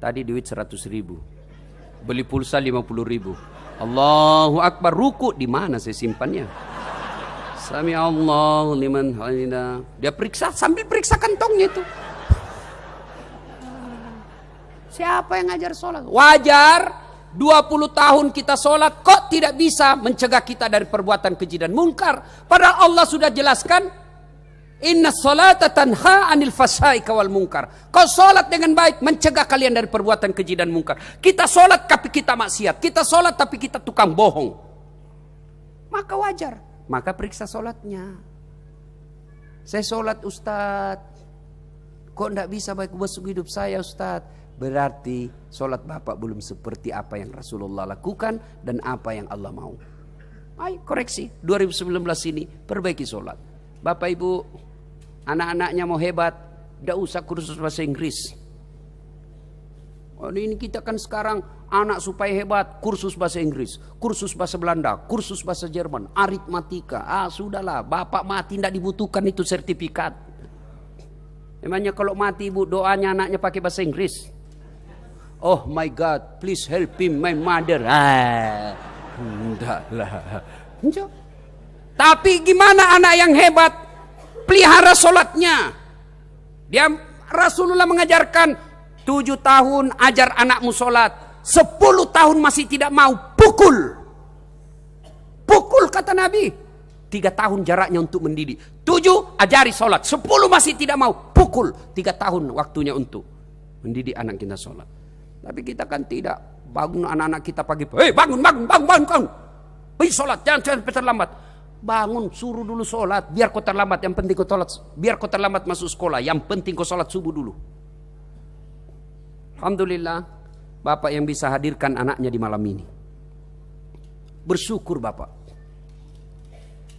[SPEAKER 1] Tadi duit 100.000, beli pulsa 50.000. Allahu Akbar, ruku di mana saya simpannya? Sami Allahu liman hamidah. Dia periksa sambil periksa kantongnya itu. Siapa yang ngajar sholat? Wajar 20 tahun kita sholat kok tidak bisa mencegah kita dari perbuatan keji dan mungkar. Padahal Allah sudah jelaskan, inna sholata tanha anil fahsya'i wal munkar. Kau sholat dengan baik mencegah kalian dari perbuatan keji dan mungkar. Kita sholat tapi kita maksiat. Kita sholat tapi kita tukang bohong. Maka wajar. Maka periksa sholatnya. Saya sholat Ustaz, kok tidak bisa baik masuk hidup saya Ustaz? Berarti sholat Bapak belum seperti apa yang Rasulullah lakukan dan apa yang Allah mau. Ayo koreksi 2019 ini, perbaiki sholat. Bapak Ibu, anak-anaknya mau hebat, tidak usah kursus bahasa Inggris. Oh, ini kita kan sekarang anak supaya hebat, kursus bahasa Inggris, kursus bahasa Belanda, kursus bahasa Jerman, aritmatika. Sudahlah, Bapak mati tidak dibutuhkan itu sertifikat. Emangnya kalau mati Ibu doanya anaknya pakai bahasa Inggris? Oh my God, please help him, my mother. Enggaklah. Tapi gimana anak yang hebat? Pelihara sholatnya. Dia Rasulullah mengajarkan 7 tahun ajar anakmu sholat. 10 tahun masih tidak mau, pukul. Pukul kata Nabi. 3 tahun jaraknya untuk mendidik. 7 ajari sholat. 10 masih tidak mau, pukul. 3 tahun waktunya untuk mendidik anak kita sholat. Tapi kita kan tidak. Bangun anak-anak kita pagi. Bangun. Pergi sholat, jangan terlambat. Bangun, suruh dulu sholat. Biar kau terlambat, yang penting kau sholat. Biar kau terlambat masuk sekolah, yang penting kau sholat subuh dulu. Alhamdulillah, Bapak yang bisa hadirkan anaknya di malam ini. Bersyukur Bapak.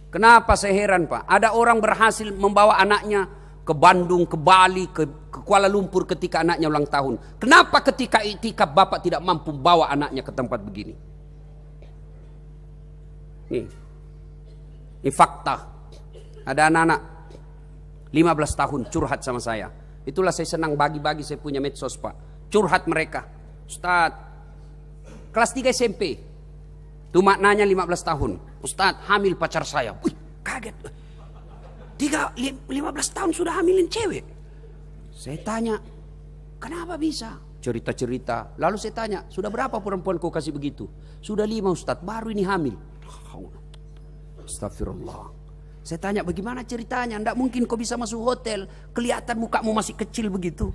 [SPEAKER 1] Kenapa saya heran Pak? Ada orang berhasil membawa anaknya ke Bandung, ke Bali, ke Kuala Lumpur ketika anaknya ulang tahun. Kenapa ketika iktikaf Bapak tidak mampu bawa anaknya ke tempat begini? Ini fakta. Ada anak-anak 15 tahun curhat sama saya. Itulah saya senang bagi-bagi, saya punya medsos Pak. Curhat mereka. Ustaz, kelas 3 SMP. Itu maknanya 15 tahun. Ustaz, hamil pacar saya. Wih, kaget. 15 tahun sudah hamilin cewek. Saya tanya, kenapa bisa? Cerita-cerita. Lalu saya tanya, sudah berapa perempuan kau kasih begitu? Sudah 5 Ustaz, baru ini hamil. Astagfirullah. Saya tanya, bagaimana ceritanya? Tidak mungkin kau bisa masuk hotel, kelihatan mukamu masih kecil begitu.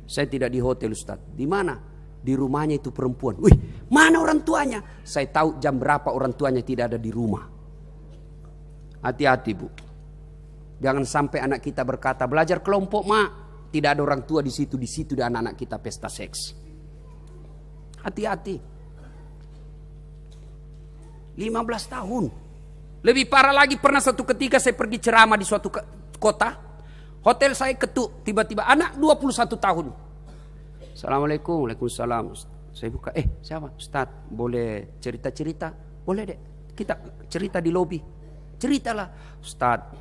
[SPEAKER 1] Saya tidak di hotel Ustaz. Di mana? Di rumahnya itu perempuan. Wih, mana orang tuanya? Saya tahu jam berapa orang tuanya tidak ada di rumah. Hati-hati Bu. Jangan sampai anak kita berkata, belajar kelompok Mak, tidak ada orang tua di situ ada anak-anak kita pesta seks. Hati-hati. 15 tahun. Lebih parah lagi, pernah satu ketika saya pergi ceramah di suatu kota. Hotel saya ketuk, tiba-tiba anak 21 tahun. Assalamualaikum, waalaikumsalam. Saya buka, siapa? Ustaz, boleh cerita-cerita? Boleh dek, kita cerita di lobi. Ceritalah. Ustaz,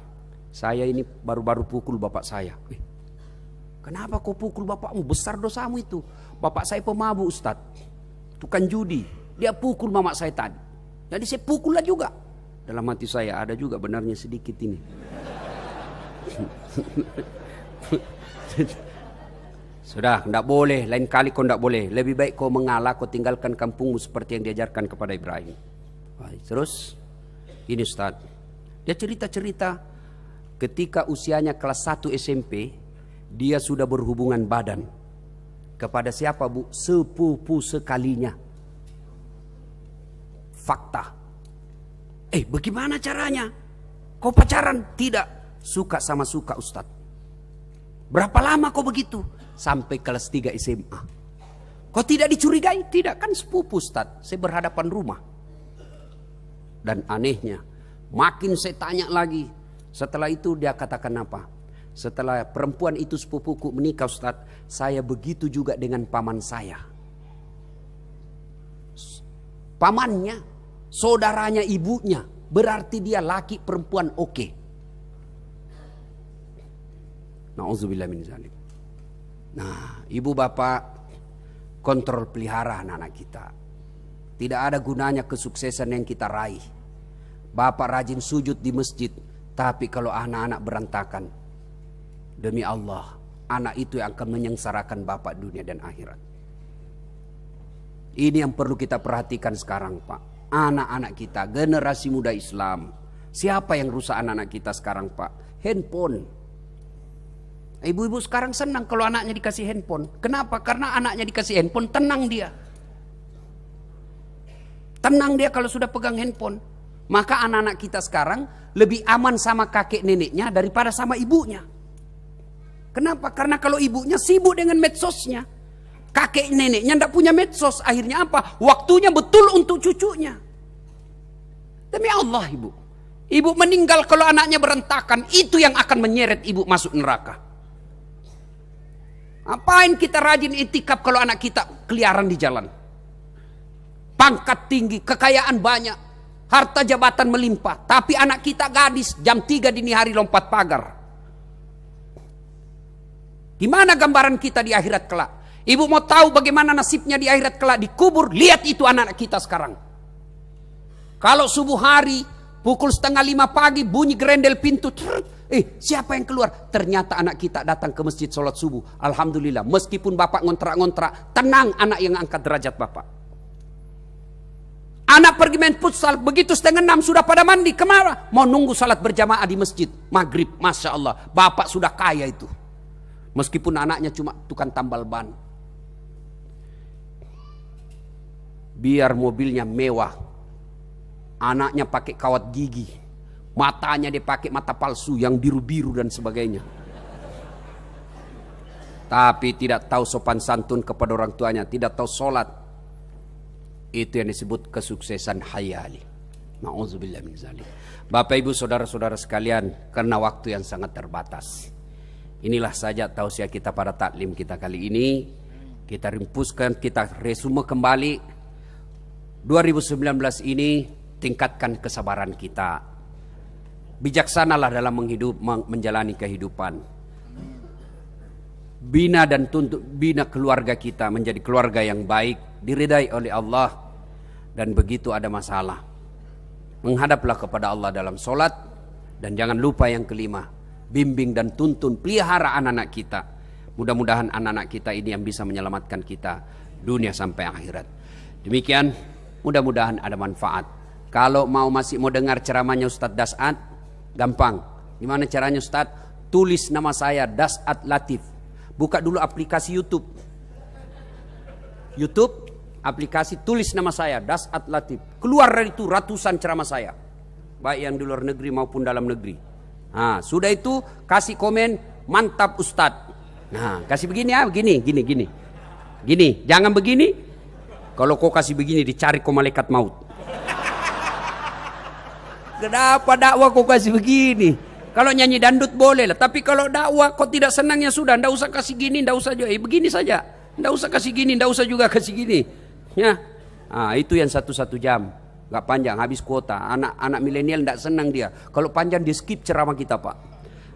[SPEAKER 1] saya ini baru-baru pukul bapak saya. Kenapa kau pukul bapakmu? Besar dosamu itu. Bapak saya pemabuk Ustaz, tukang judi. Dia pukul mama saya tadi. Jadi saya pukullah juga. Dalam hati saya ada juga benarnya sedikit ini. Sudah, tidak boleh. Lain kali kau tidak boleh. Lebih baik kau mengalah, kau tinggalkan kampungmu seperti yang diajarkan kepada Ibrahim. Terus, ini Ustaz. Dia cerita-cerita ketika usianya kelas 1 SMP, dia sudah berhubungan badan. Kepada siapa, Bu? Sepupu sekalinya. Fakta. Bagaimana caranya? Kau pacaran? Tidak. Suka sama suka Ustaz. Berapa lama kau begitu? Sampai kelas 3 SMA. Kau tidak dicurigai? Tidak, kan sepupu Ustaz. Saya berhadapan rumah. Dan anehnya, makin saya tanya lagi. Setelah itu dia katakan apa? Setelah perempuan itu sepupuku menikah Ustaz, saya begitu juga dengan paman saya. Pamannya, saudaranya ibunya. Berarti dia laki perempuan oke. Na'udzubillah min zalik. Nah, ibu bapak kontrol pelihara anak-anak kita. Tidak ada gunanya kesuksesan yang kita raih. Bapak rajin sujud di masjid, tapi kalau anak-anak berantakan, demi Allah, anak itu yang akan menyengsarakan bapak dunia dan akhirat. Ini yang perlu kita perhatikan sekarang, Pak. Anak-anak kita, generasi muda Islam. Siapa yang rusak anak-anak kita sekarang, Pak? Handphone. Ibu-ibu sekarang senang kalau anaknya dikasih handphone. Kenapa? Karena anaknya dikasih handphone, tenang dia. Tenang dia kalau sudah pegang handphone. Maka anak-anak kita sekarang lebih aman sama kakek neneknya daripada sama ibunya. Kenapa? Karena kalau ibunya sibuk dengan medsosnya, kakek neneknya tidak punya medsos. Akhirnya apa? Waktunya betul untuk cucunya. Demi Allah, ibu. Ibu meninggal kalau anaknya berantakan. Itu yang akan menyeret ibu masuk neraka. Apain kita rajin itikaf kalau anak kita keliaran di jalan? Pangkat tinggi, kekayaan banyak, harta jabatan melimpah. Tapi anak kita gadis, jam 3 dini hari lompat pagar. Gimana gambaran kita di akhirat kelak? Ibu mau tahu bagaimana nasibnya di akhirat kelak? Dikubur, lihat itu anak-anak kita sekarang. Kalau subuh hari, pukul 4:30 pagi, bunyi gerendel pintu. Siapa yang keluar? Ternyata anak kita datang ke masjid sholat subuh. Alhamdulillah, meskipun bapak ngontrak-ngontrak, tenang anak yang angkat derajat bapak. Anak pergi main futsal, begitu 5:30 sudah pada mandi. Kemana? Mau nunggu salat berjamaah di masjid maghrib. Masya Allah, bapak sudah kaya itu. Meskipun anaknya cuma tukang tambal ban. Biar mobilnya mewah, anaknya pakai kawat gigi, matanya dia pakai mata palsu yang biru-biru dan sebagainya. Tapi tidak tahu sopan santun kepada orang tuanya, tidak tahu sholat. Itu yang disebut kesuksesan hayali. Na'udzubillah min zalik. Bapak ibu saudara-saudara sekalian, karena waktu yang sangat terbatas, inilah saja tausiah kita pada taklim kita kali ini. Kita ringkuskan, kita resume kembali. 2019 ini tingkatkan kesabaran kita. Bijaksanalah dalam menjalani kehidupan. Bina dan tuntut bina keluarga kita menjadi keluarga yang baik, diridai oleh Allah. Dan begitu ada masalah, menghadaplah kepada Allah dalam solat. Dan jangan lupa yang kelima, bimbing dan tuntun, pelihara anak-anak kita. Mudah-mudahan anak-anak kita ini yang bisa menyelamatkan kita dunia sampai akhirat. Demikian, mudah-mudahan ada manfaat. Kalau masih mau dengar ceramahnya Ustadz Das'ad, gampang. Gimana caranya Ustadz? Tulis nama saya Das'ad Latif. Buka dulu aplikasi YouTube. Aplikasi, tulis nama saya Das'ad Latif. Keluar dari itu ratusan ceramah saya, baik yang di luar negeri maupun dalam negeri. Nah, sudah itu kasih komen mantap Ustadz. Nah, kasih begini ya, gini, jangan begini. Kalau kau kasih begini dicari kau malaikat maut. Kenapa dakwah kau kasih begini? Kalau nyanyi dandut boleh lah, tapi kalau dakwah kau tidak senang ya sudah, ndak usah kasih gini, ndak usah juga, begini saja. Ndak usah kasih gini, ndak usah juga kasih gini. Ya, itu yang 1 jam, nggak panjang, habis kuota. Anak milenial ndak senang dia. Kalau panjang dia skip ceramah kita Pak.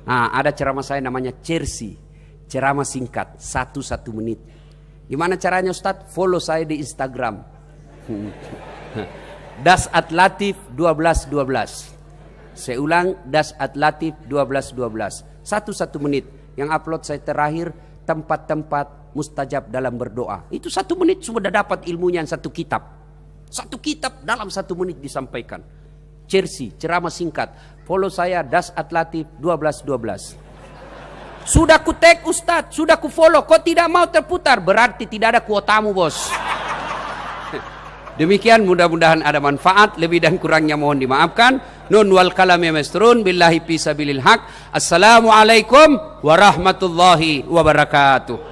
[SPEAKER 1] Ada ceramah saya namanya Cersi. ceramah singkat 1 menit. Gimana caranya Ustadz? Follow saya di Instagram. Das@latif 1212. Saya ulang, Das@latif 1212. 1 menit. Yang upload saya terakhir, tempat-tempat mustajab dalam berdoa. Itu 1 menit sudah dapat ilmunya 1 kitab. 1 kitab dalam 1 menit disampaikan. Chelsea, ceramah singkat. Follow saya, Das@latif 1212. Sudah ku tag Ustadz, sudah ku follow, kok tidak mau terputar? Berarti tidak ada kuotamu, bos. Demikian, mudah-mudahan ada manfaat. Lebih dan kurangnya mohon dimaafkan. Nun wal kalami masturun billahi fi sabilil haq. Assalamualaikum warahmatullahi wabarakatuh.